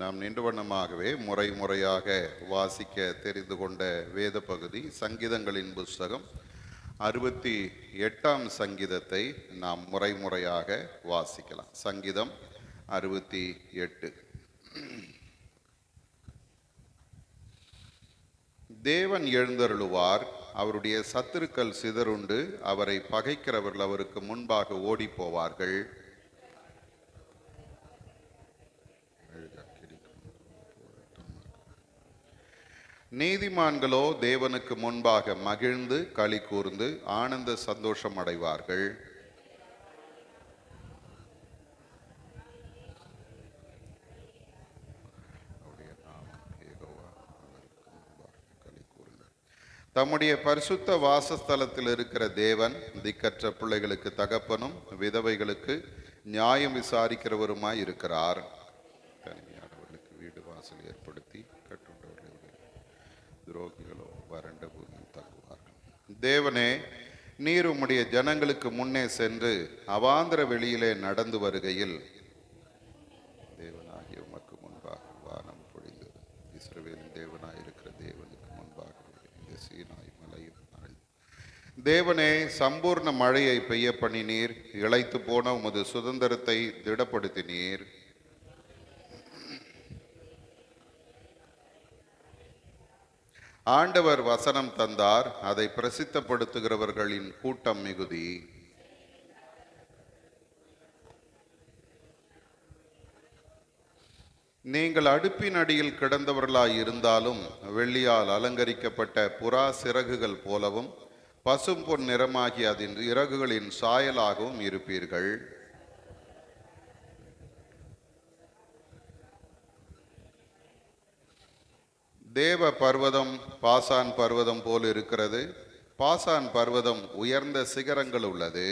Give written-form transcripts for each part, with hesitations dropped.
நாம் நின்ற வண்ணமாகவே முறை முறையாக வாசிக்க தெரிந்து கொண்ட வேத பகுதி சங்கீதங்களின் புஸ்தகம் 68ஆம் சங்கீதத்தை நாம் முறை முறையாக வாசிக்கலாம். சங்கீதம் 68. தேவன் எழுந்தருளுவார், அவருடைய சத்துருக்கள் சிதறுண்டு, அவரை பகைக்கிறவர்கள் அவருக்கு முன்பாக ஓடி போவார்கள். நீதிமான்களோ தேவனுக்கு முன்பாக மகிழ்ந்து களி கூர்ந்து ஆனந்த சந்தோஷம் அடைவார்கள். தம்முடைய பரிசுத்த வாசஸ்தலத்தில் இருக்கிற தேவன் திக்கற்ற பிள்ளைகளுக்கு தகப்பனும் விதவைகளுக்கு நியாயம் விசாரிக்கிறவருமாய் இருக்கிறார். தனிமையானவர்களுக்கு வீடு வாசல் ஏற்படுத்தி துரோகிகளோ வறண்ட பூமியில் தங்குவார்கள். தேவனே, நீர் உம்முடைய ஜனங்களுக்கு முன்னே சென்று அவாந்திர வெளியிலே நடந்து வருகையில் தேவனாகிய உமக்கு முன்பாக வானம் பொழிந்தது. இஸ்ரவேலின் தேவனாய் இருக்கிற தேவனுக்கு முன்பாக சீனாய் மலையும் தேவனே, சம்பூர்ண மழையை பெய்ய பண்ணினீர், இளைத்து போன உமது சுதந்திரத்தை திடப்படுத்தினீர். ஆண்டவர் வசனம் தந்தார், அதை பிரசித்தப்படுத்துகிறவர்களின் கூட்டம் மிகுதி. நீங்கள் அடுப்பின் அடியில் கிடந்தவர்களாய் இருந்தாலும் வெள்ளியால் அலங்கரிக்கப்பட்ட புறா சிறகுகள் போலவும் பசும் பொன் நிறமாகிய அதன் இறகுகளின் சாயலாகவும் இருப்பீர்கள். தேவ பர்வதம் பாசான் பர்வதம் போல் இருக்கிறது. பாசான் பர்வதம் உயர்ந்த சிகரங்கள் உள்ளது.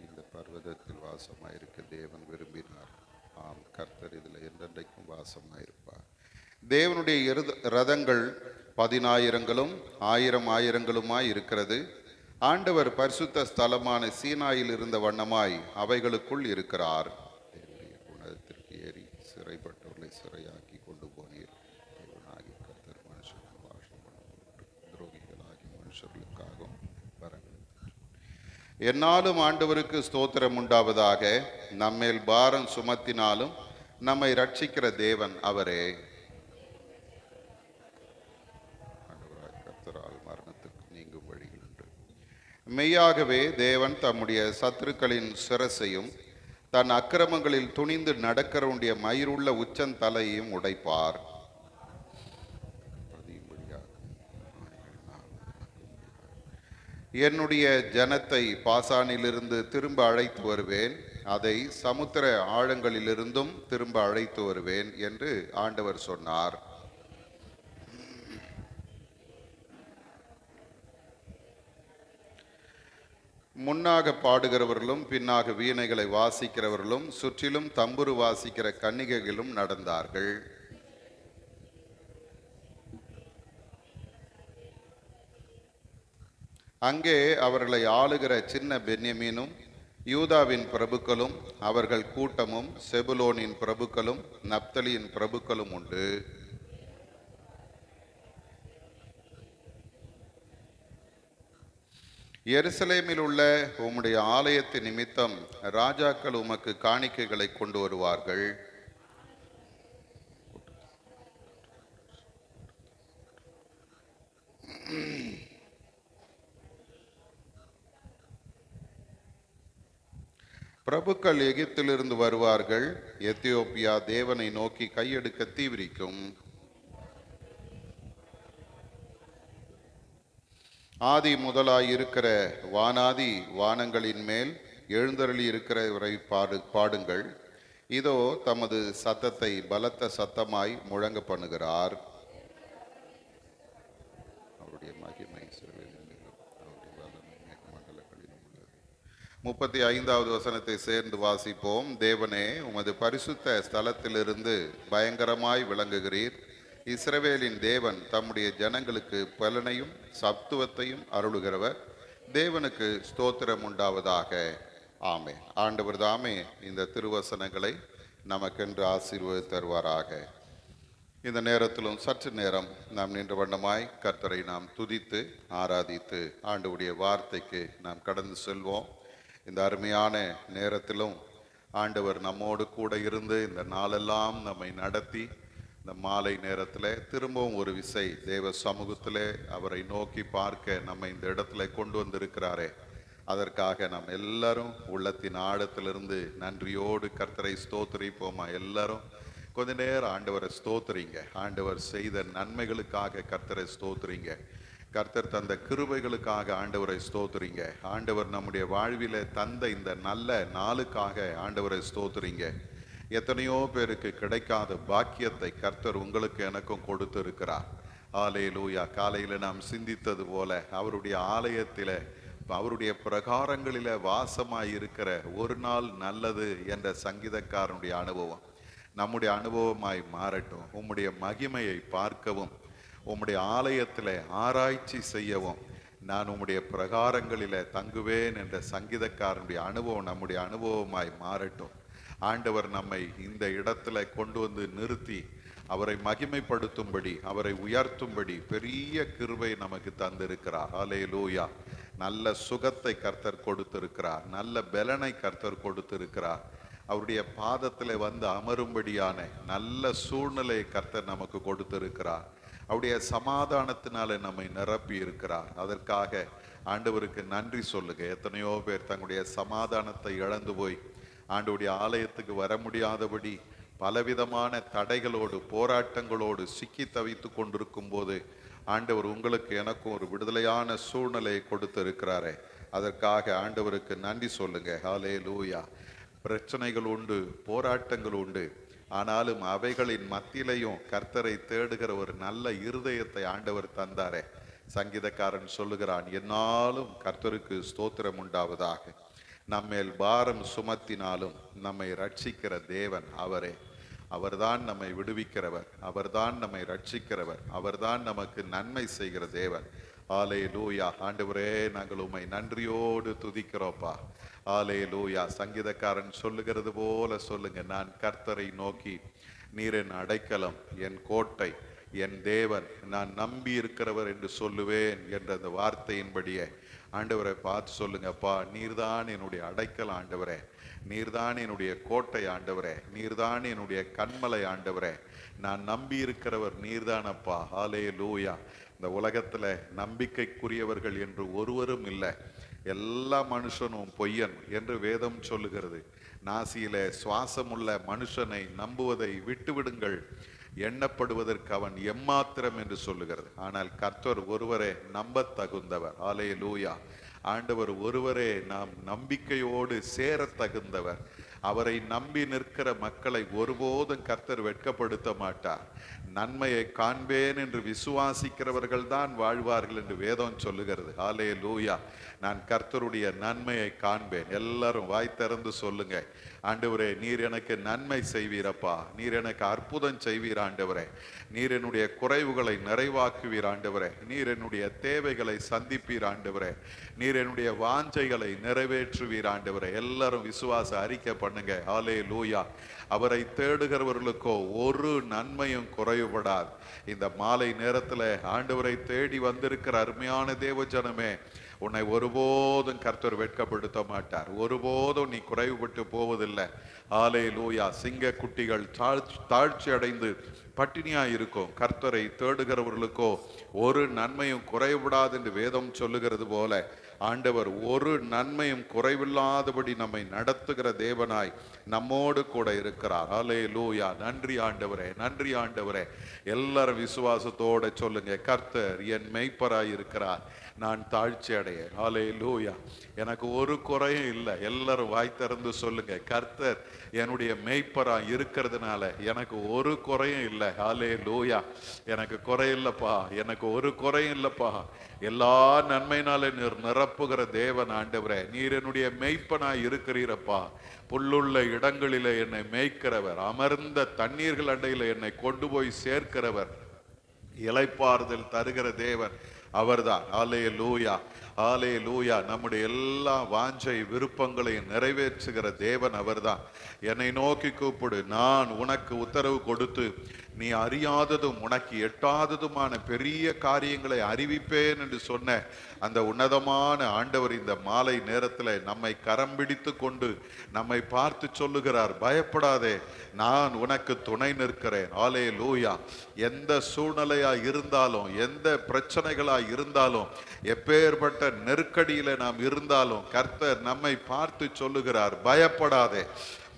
இந்த பர்வதத்தில் வாசமாயிருக்க தேவன் விரும்பினார். ஆம், கர்த்தர் இதில் என்றென்றைக்கும் வாசமாயிருப்பார். தேவனுடைய ரதங்கள் 10,000ங்களும் 1000 இருக்கிறது. ஆண்டவர் பரிசுத்த ஸ்தலமான சீனாயில் இருந்த வண்ணமாய் அவைகளுக்குள் இருக்கிறார். குணத்திற்கு ஏறி சிறைப்பட்டவர்களை சிறையாக்கி கொண்டு போனீர். தேவனாகி கர்த்தர் மனுஷன் வாசம் துரோகிகளாகி மனுஷர்களுக்காகவும் வரங்கள். என்னாலும் ஆண்டவருக்கு ஸ்தோத்திரம் உண்டாவதாக. நம்மேல் பாரம் சுமத்தினாலும் நம்மை ரட்சிக்கிற தேவன் அவரே. ஆண்டவராய் கர்த்தரால் மரணத்துக்கு நீங்கும் வழிகள் உண்டு. மெய்யாகவே தேவன் தம்முடைய சத்துருக்களின் சிரசையும் தன் அக்கிரமங்களில் துணிந்து நடக்கிறவனுடைய மயிருள்ள உச்சந்தலையையும் உடைப்பார். என்னுடைய ஜனத்தை பாசானிலிருந்து திரும்ப அழைத்து வருவேன், அதை சமுத்திர ஆழங்களிலிருந்தும் திரும்ப அழைத்து வருவேன் என்று ஆண்டவர் சொன்னார். முன்னாக பாடுகிறவர்களும் பின்னாக வீணைகளை வாசிக்கிறவர்களும் சுற்றிலும் தம்புரு வாசிக்கிற கன்னிகைகளும் நடந்தார்கள். அங்கே அவர்களை ஆளுகிற சின்ன பென்யமீனும் யூதாவின் பிரபுக்களும் அவர்கள் கூட்டமும் செபுலோனின் பிரபுக்களும் நப்தலியின் பிரபுக்களும் உண்டு. எருசலேமில் உள்ள உம்முடைய ஆலயத்தின் நிமித்தம் ராஜாக்கள் உமக்கு காணிக்கைகளை கொண்டு வருவார்கள். பிரபுக்கள் எகிப்திலிருந்து வருவார்கள். எத்தியோப்பியா தேவனை நோக்கி கையெடுக்க தீவிரிக்கும். ஆதி முதலாயிருக்கிற வானாதி வானங்களின் மேல் எழுந்தருளி இருக்கிறவரை பாடுங்கள். இதோ தமது சத்தத்தை பலத்த சத்தமாய் முழங்க பண்ணுகிறார். அவருடைய மகிமை மண்டலங்களிலும் உள்ளது. 35வது வசனத்தை சேர்ந்து வாசிப்போம். தேவனே, உமது பரிசுத்த ஸ்தலத்திலிருந்து பயங்கரமாய் விளங்குகிறீர். இஸ்ரவேலின் தேவன் தம்முடைய ஜனங்களுக்கு பலனையும் சத்துவத்தையும் அருளுகிறவர். தேவனுக்கு ஸ்தோத்திரம் உண்டாவதாக. ஆமே. ஆண்டவர் தாமே இந்த திருவசனங்களை நமக்கென்று ஆசீர்வதித்து தருவாராக. இந்த நேரத்திலும் சற்று நேரம் நாம் நின்ற வண்ணமாய் கர்த்தரை நாம் துதித்து ஆராதித்து ஆண்டவருடைய வார்த்தைக்கு நாம் கடந்து செல்வோம். இந்த அருமையான நேரத்திலும் ஆண்டவர் நம்மோடு கூட இருந்து இந்த நாளெல்லாம் நம்மை நடத்தி இந்த மாலை நேரத்தில் திரும்பவும் ஒரு விசை தேவ சமூகத்திலே அவரை நோக்கி பார்க்க நம்மை இந்த இடத்துல கொண்டு வந்திருக்கிறாரே, அதற்காக நாம் எல்லாரும் உள்ளத்தின் ஆழத்திலிருந்து நன்றியோடு கர்த்தரை ஸ்தோத்திரிப்போமா. எல்லாரும் கொஞ்ச நேரம் ஆண்டவரை ஸ்தோத்திரிங்க. ஆண்டவர் செய்த நன்மைகளுக்காக கர்த்தரை ஸ்தோத்திரிங்க. கர்த்தர் தந்த கிருபைகளுக்காக ஆண்டவரை ஸ்தோத்திரிங்க. ஆண்டவர் நம்முடைய வாழ்வில தந்த இந்த நல்ல நாளுக்காக ஆண்டவரை ஸ்தோத்திரிங்க. எத்தனையோ பேருக்கு கிடைக்காத பாக்கியத்தை கர்த்தர் உங்களுக்கு எனக்கும் கொடுத்து இருக்கிறார். ஹல்லேலூயா. காலையில நாம் சிந்தித்தது போல அவருடைய ஆலயத்தில அவருடைய பிரகாரங்களில வாசமாய் இருக்கிற ஒரு நாள் நல்லது என்ற சங்கீதக்காரனுடைய அனுபவம் நம்முடைய அனுபவமாய் மாறட்டும். உம்முடைய மகிமையை பார்க்கவும், உம்முடைய ஆலயத்தில் ஆராய்ச்சி செய்யவும் நான் உம்முடைய பிரகாரங்களில தங்குவேன் என்ற சங்கீதக்காரனுடைய அனுபவம் நம்முடைய அனுபவமாய் மாறட்டும். ஆண்டவர் நம்மை இந்த இடத்துல கொண்டு வந்து நிறுத்தி அவரை மகிமைப்படுத்தும்படி, அவரை உயர்த்தும்படி பெரிய கிருபை நமக்கு தந்திருக்கிறார். ஹல்லேலூயா. நல்ல சுகத்தை கர்த்தர் கொடுத்திருக்கிறார். நல்ல பலனை கர்த்தர் கொடுத்திருக்கிறார். அவருடைய பாதத்தில் வந்து அமரும்படியான நல்ல சூழ்நிலையை கர்த்தர் நமக்கு கொடுத்திருக்கிறார். அவருடைய சமாதானத்தினால நம்மை நிரப்பி இருக்கிறார். அதற்காக ஆண்டவருக்கு நன்றி சொல்லுங்க. எத்தனையோ பேர் தங்களுடைய சமாதானத்தை இழந்து போய் ஆண்டவருடைய ஆலயத்துக்கு வர முடியாதபடி பலவிதமான தடைகளோடு போராட்டங்களோடு சிக்கி தவித்து கொண்டிருக்கும் போது ஆண்டவர் உங்களுக்கு எனக்கும் ஒரு விடுதலையான சூழ்நிலையை கொடுத்திருக்கிறாரே, அதற்காக ஆண்டவருக்கு நன்றி சொல்லுங்க. ஹல்லேலூயா. பிரச்சனைகள் உண்டு, போராட்டங்கள் உண்டு, ஆனாலும் அவைகளின் மத்தியிலையும் கர்த்தரை தேடுகிற ஒரு நல்ல இருதயத்தை ஆண்டவர் தந்தாரே. சங்கீதக்காரன் சொல்லுகிறான், என்னாலும் கர்த்தருக்கு ஸ்தோத்திரம் உண்டாவதாக. நம்மேல் பாரம் சுமத்தினாலும் நம்மை ரட்சிக்கிற தேவன் அவரே. அவர்தான் நம்மை விடுவிக்கிறவர், அவர்தான் நம்மை ரட்சிக்கிறவர், அவர்தான் நமக்கு நன்மை செய்கிற தேவன். ஹல்லேலூயா. ஆண்டவரே, நாங்கள் உம்மை நன்றியோடு துதிக்கிறோப்பா. ஹல்லேலூயா. சங்கீதக்காரன் சொல்லுகிறது போல சொல்லுங்க, நான் கர்த்தரை நோக்கி நீர் என் அடைக்கலம், என் கோட்டை, என் தேவன், நான் நம்பி இருக்கிறவர் என்று சொல்லுவேன் என்ற அந்த வார்த்தையின்படியே ஆண்டவரை பார்த்து சொல்லுங்கப்பா, நீர்தான் என்னுடைய அடைக்கலம் ஆண்டவரே, நீர்தான் என்னுடைய கோட்டை ஆண்டவரே, நீர்தான் என்னுடைய கண்மலை ஆண்டவரே, நான் நம்பி இருக்கிறவர் நீர்தானப்பா. ஹல்லேலூயா. இந்த உலகத்துல நம்பிக்கைக்குரியவர்கள் என்று ஒருவரும் இல்லை, எல்லா மனுஷனும் பொய்யன் என்று வேதம் சொல்லுகிறது. நாசியில சுவாசமுள்ள மனுஷனை நம்புவதை விட்டுவிடுங்கள், எண்ணப்படுவதற்கு அவன் எம்மாத்திரம் என்று சொல்லுகிறது. ஆனால் கர்த்தர் ஒருவரே நம்ப தகுந்தவர். ஹல்லேலூயா. ஆண்டவர் ஒருவரே நாம் நம்பிக்கையோடு சேர தகுந்தவர். அவரை நம்பி நிற்கிற மக்களை ஒருபோதும் கர்த்தர் வெட்கப்படுத்த மாட்டார். நன்மையை காண்பேன் என்று விசுவாசிக்கிறவர்கள் தான் வாழ்வார்கள் என்று வேதம் சொல்லுகிறது. ஹல்லேலூயா. நான் கர்த்தருடைய நன்மையை காண்பேன். எல்லாரும் வாய் திறந்து சொல்லுங்க, ஆண்டவரே நீர் எனக்கு நன்மை செய்வீரப்பா, நீர் எனக்கு அற்புதம் செய்வீர் ஆண்டவரே, நீர் என்னுடைய குறைவுகளை நிறைவாக்குவீர் ஆண்டவரே, நீர் என்னுடைய தேவைகளை சந்திப்பீர் ஆண்டவரே, நீர் என்னுடைய வாஞ்சைகளை நிறைவேற்றுவீர் ஆண்டவரே. எல்லாரும் விசுவாச அறிக்கை பண்ணுங்க. ஹல்லேலூயா. அவரை தேடுகிறவர்களுக்கோ ஒரு நன்மையும் குறைவுபடாது. இந்த மாலை நேரத்தில் ஆண்டவரை தேடி வந்திருக்கிற அருமையான தேவ ஜனமே, உன்னை ஒருபோதும் கர்த்தர் வெட்கப்படுத்த மாட்டார். ஒருபோதும் நீ குறைவுபட்டு போவதில்லை. ஹல்லேலூயா. சிங்க குட்டிகள் தாழ்ச்சி அடைந்து பட்டினியா இருக்கும், கர்த்தரை தேடுகிறவர்களுக்கோ ஒரு நன்மையும் குறைவிடாது என்று வேதம் சொல்லுகிறது போல ஆண்டவர் ஒரு நன்மையும் குறைவில்லாதபடி நம்மை நடத்துகிற தேவனாய் நம்மோடு கூட இருக்கிறார். ஹல்லேலூயா. நன்றி ஆண்டவரே, நன்றி ஆண்டவரே. எல்லாரும் விசுவாசத்தோட சொல்லுங்க, கர்த்தர் என் மெய்ப்பராய் இருக்கிறார், நான் தாழ்ச்சி அடையேன். ஹல்லேலூயா. எனக்கு ஒரு குறையும் இல்லை. எல்லாரும் வாய் திறந்து சொல்லுங்க, கர்த்தர் என்னுடைய மெய்ப்பராய் இருக்கிறதுனால எனக்கு ஒரு குறையும் இல்லை. ஹல்லேலூயா. எனக்கு குறை இல்லப்பா, எனக்கு ஒரு குறையும் இல்லப்பா. எல்லா நன்மையினால நீர் நிரப்புகிற தேவன் ஆண்டவரே, நீர் என்னுடைய மெய்ப்பனாய் இருக்கிறீரப்பா. புல்லுள்ள இடங்களிலே என்னை மேய்க்கிறவர், அமர்ந்த தண்ணீர்கள் அண்டையில என்னை கொண்டு போய் சேர்க்கிறவர், இளைப்பாறுதல் தருகிற தேவன் அவர்தான். ஹல்லேலூயா. ஹல்லேலூயா. நம்முடைய எல்லா வாஞ்சை விருப்பங்களையும் நிறைவேற்றுகிற தேவன் அவர்தான். என்னை நோக்கி கூப்பிடு, நான் உனக்கு உத்தரவு கொடுத்து நீ அறியாததும் உனக்கு எட்டாததுமான பெரிய காரியங்களை அறிவிப்பேன் என்று சொன்ன அந்த உன்னதமான ஆண்டவர் இந்த மாலை நேரத்தில் நம்மை கரம் பிடித்து கொண்டு நம்மை பார்த்து சொல்லுகிறார், பயப்படாதே, நான் உனக்கு துணை நிற்கிறேன். ஹல்லேலூயா. எந்த சூழ்நிலையா இருந்தாலும், எந்த பிரச்சனைகளா இருந்தாலும், எப்பேற்பட்ட நெருக்கடியில நாம் இருந்தாலும் கர்த்தர் நம்மை பார்த்து சொல்லுகிறார், பயப்படாதே,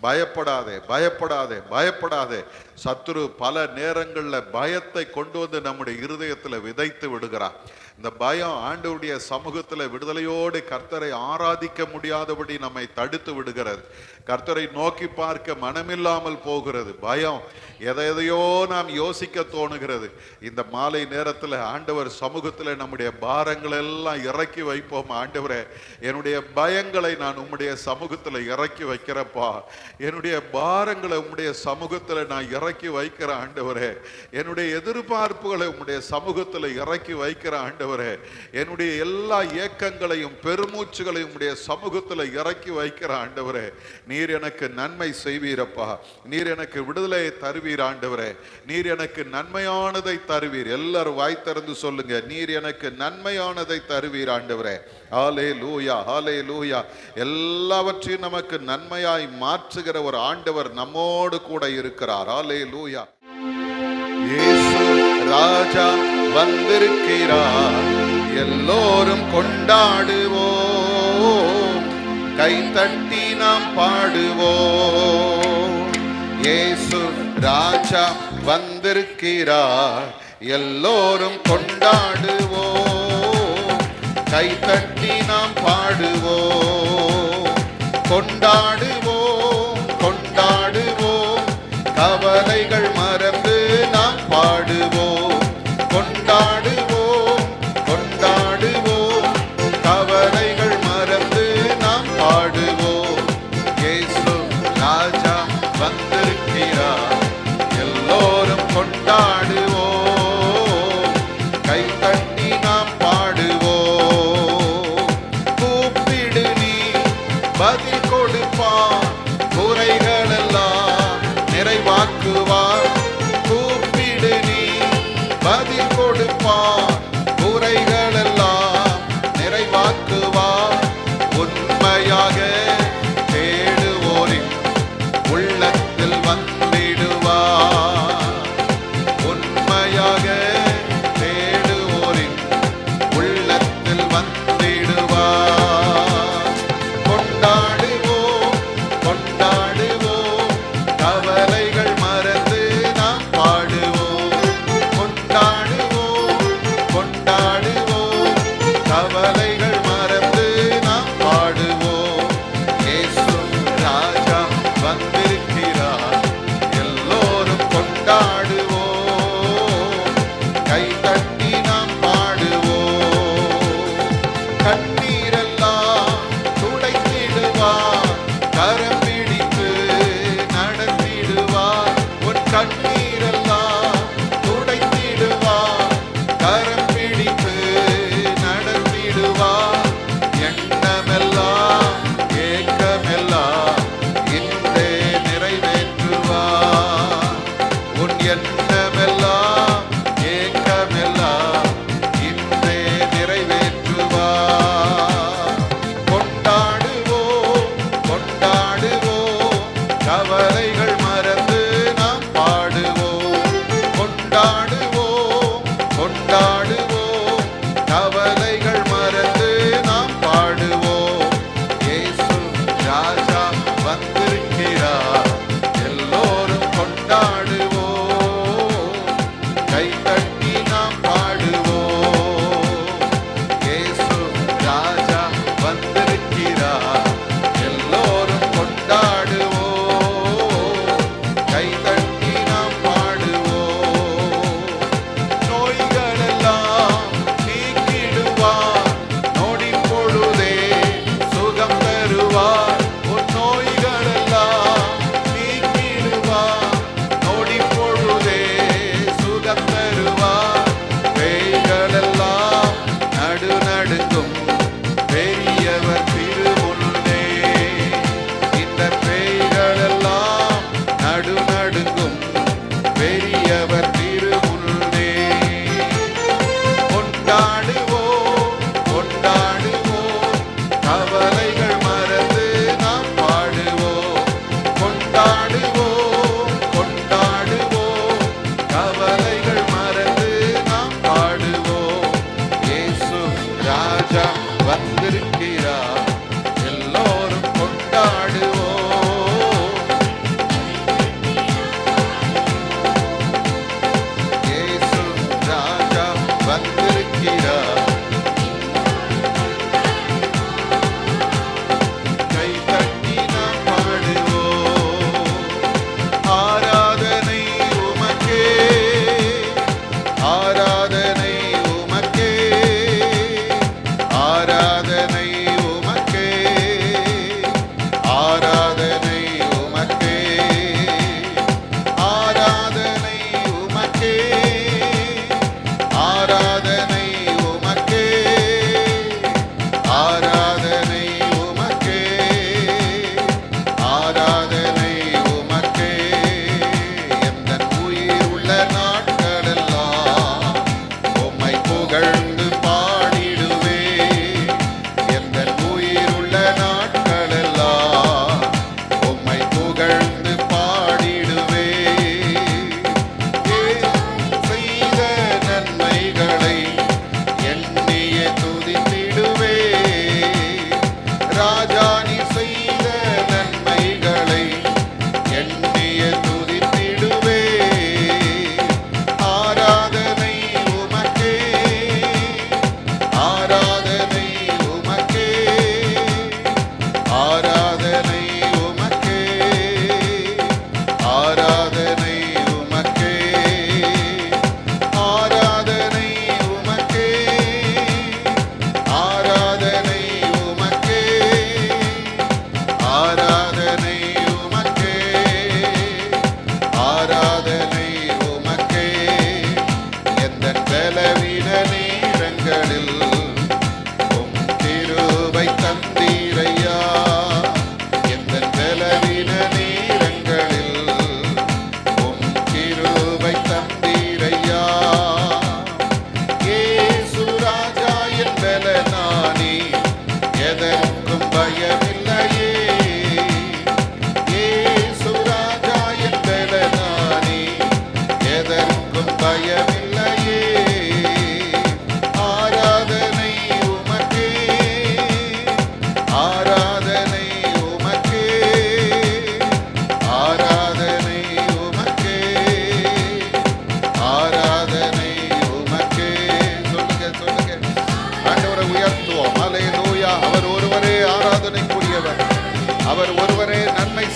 பயப்படாதே, பயப்படாதே, பயப்படாதே. சத்துரு பல நேரங்களில் பயத்தை கொண்டு வந்து நம்முடைய இருதயத்தில் விதைத்து விடுகிறார். இந்த பயம் ஆண்டவருடைய சமூகத்தில் விடுதலையோடு கர்த்தரை ஆராதிக்க முடியாதபடி நம்மை தடுத்து விடுகிறது. கர்த்தரை நோக்கி பார்க்க மனமில்லாமல் போகிறது. பயம் எதையோ நாம் யோசிக்க தோணுகிறது. இந்த மாலை நேரத்தில் ஆண்டவர் சமூகத்தில் நம்முடைய பாரங்கள் எல்லாம் இறக்கி வைப்போம். ஆண்டவரே, என்னுடைய பயங்களை நான் உம்முடைய சமூகத்தில் இறக்கி வைக்கிறப்பா. என்னுடைய பாரங்களை உம்முடைய சமூகத்தில் நான் இறக்கி வைக்கிற ஆண்டவரே. என்னுடைய எதிர்பார்ப்புகளை உம்முடைய சமூகத்தில் இறக்கி வைக்கிற ஆண்டவரே. என்னுடைய எல்லா ஏக்கங்களையும் பெருமூச்சுகளையும் உம்முடைய சமூகத்தில் இறக்கி வைக்கிற ஆண்டவரே. நீர் எனக்கு நன்மை செய்வீரப்பா. நீர் எனக்கு விடுதலையை தருவீர் ஆண்டவரே. நீர் எனக்கு நன்மையானதை தருவீர். எல்லாரும் வாய் திறந்து சொல்லுங்க, நீர் எனக்கு நன்மையானதை தருவீர் ஆண்டவரே. ஹல்லேலூயா, ஹல்லேலூயா. எல்லாவற்றையும் நமக்கு நன்மையாய் மாற்றுகிற ஒரு ஆண்டவர் நம்மோடு கூட இருக்கிறார். ஹல்லேலூயா. இயேசு ராஜா வந்திருக்கிறார், எல்லோரும் கொண்டாடுவோம், கை தட்டி நாம் பாடுவோம். இயேசு ராஜா வந்திருக்கிறார், எல்லோரும் கொண்டாடுவோம், கை தட்டி நாம் பாடுவோம். கொண்டாடுவோம், கொண்டாடுவோம், கவலைகள் மறந்து நாம் பாடுவோம். கொண்டாடுவோம், கொண்டாடுவோம், கவலைகள் மறந்து நாம் பாடுவோம். இயேசு ராஜா வந்திருக்கிறார், எல்லோரும் கொண்டாடுவோம், கை தட்டி நாம் பாடுவோம். கூப்பிடு நீ பதில் கொடுப்பார், குறைகள் எல்லாம் நிறைவாக்குவார். கூப்பிடு நீ பதில் கொடுப்பார், குறைகள் எல்லாம் நிறைவாக்குவார். உண்மையாக தேடுவோரின் உள்ளத்தில் வந்திடுவார். உண்மையாக தேடுவோரின் உள்ளத்தில் வந்திடுவார். கொண்டாடுவோம், கொண்டாடுவோம், கவலைகள் மறந்து நாம் பாடுவோம். கொண்டாடுவோம், கொண்டாடுவோம், கவலைகள் மறந்து நாம் பாடுவோம். இயேசு ராஜா வந்திருக்கிறார், எல்லோரும் கொண்டாடுவோம், கை தட்டி நாம் பாடுவோம். கண்ணீரெல்லாம் துடைத்திடுவார், கரம் பிடித்து நடத்திடுவார். உன் கண்ணீரெல்லாம் துடைத்திடுவார், கரம் பிடித்து நடத்திடுவார். எண்ணமெல்லாம் ஏக்கமெல்லாம் இன்றே நிறைவேற்றுவார். உன் எண்ணமெல்லாம் ஏக்கமெல்லாம் இன்றே நிறைவேற்றுவார். கொண்டாடுவோம், கொண்டாடுவோம், கவலைகள் மறந்து நாம் பாடுவோம். கொண்டாடுவோம், கொண்டாடுவோம், கவலைகள் மறந்து நாம் பாடுவோம். இயேசு ராஜா வந்திருக்கிறார், எல்லோரும் கொண்டாடுவோம், கை தட்டி நாம் பாடுவோம். இயேசு ராஜா வந்திருக்கிறார், எல்லோரும் கொண்டாடுவோம்,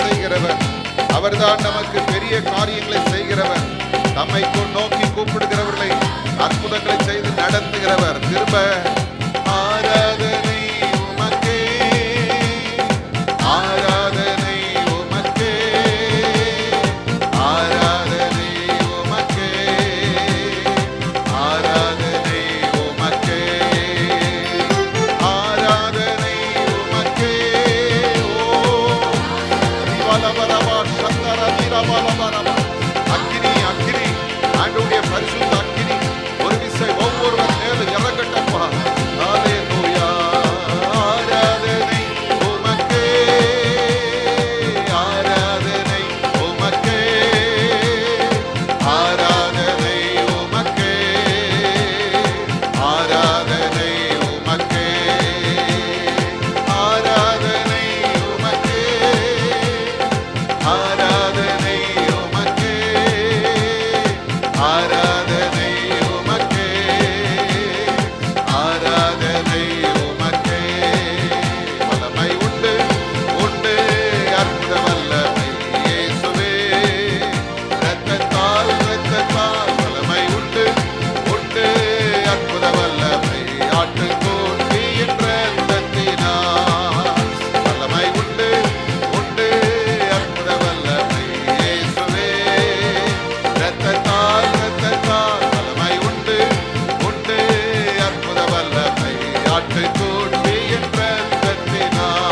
செய்கிறவர். அவர்தான் நமக்கு பெரிய காரியங்களை செய்கிறவர். தம்மை நோக்கி கூப்பிடுகிறவர்களை அற்புதங்களை செய்து நடத்துகிறவர். திரும்ப ஆராதனை உமக்கே, ஆராதனை உமக்கே, ஆராதனை உமக்கே, ஆராதனை உமக்கே, ஆராதனை உமக்கே. அக்கினி அக்கினி, ஆண்டவருடைய பரிசுத்த அக்கினி ஒரு விசை ஒவ்வொருவர் மேலும் இறங்கட்டப்பா. ஹல்லேலூயா. ஆராதனை உமக்கே, ஆராதனை உமக்கே, ஆராதனை உமக்கே, ஆராதனை உமக்கே, ஆராதனை உமக்கே, ஆராதனை உமக்கே, ஆராதனை உமக்கே, ஆராதனை உமக்கே. வல்லமை உண்டு உண்டு, அற்புத வல்லமை இயேசுவே. இரத்தத்தால் இரத்தத்தால் வல்லமை உண்டு உண்டு, அற்புத வல்லமை ஆட்டுக்குட்டியின் இரத்தத்தினால். வல்லமை உண்டு உண்டு, அற்புத வல்லமை இயேசுவே. இரத்தத்தால் இரத்தத்தால் வல்லமை உண்டு உண்டு, அற்புத வல்லமை ஆட்டுக்குட்டியின் இரத்தத்தினால்.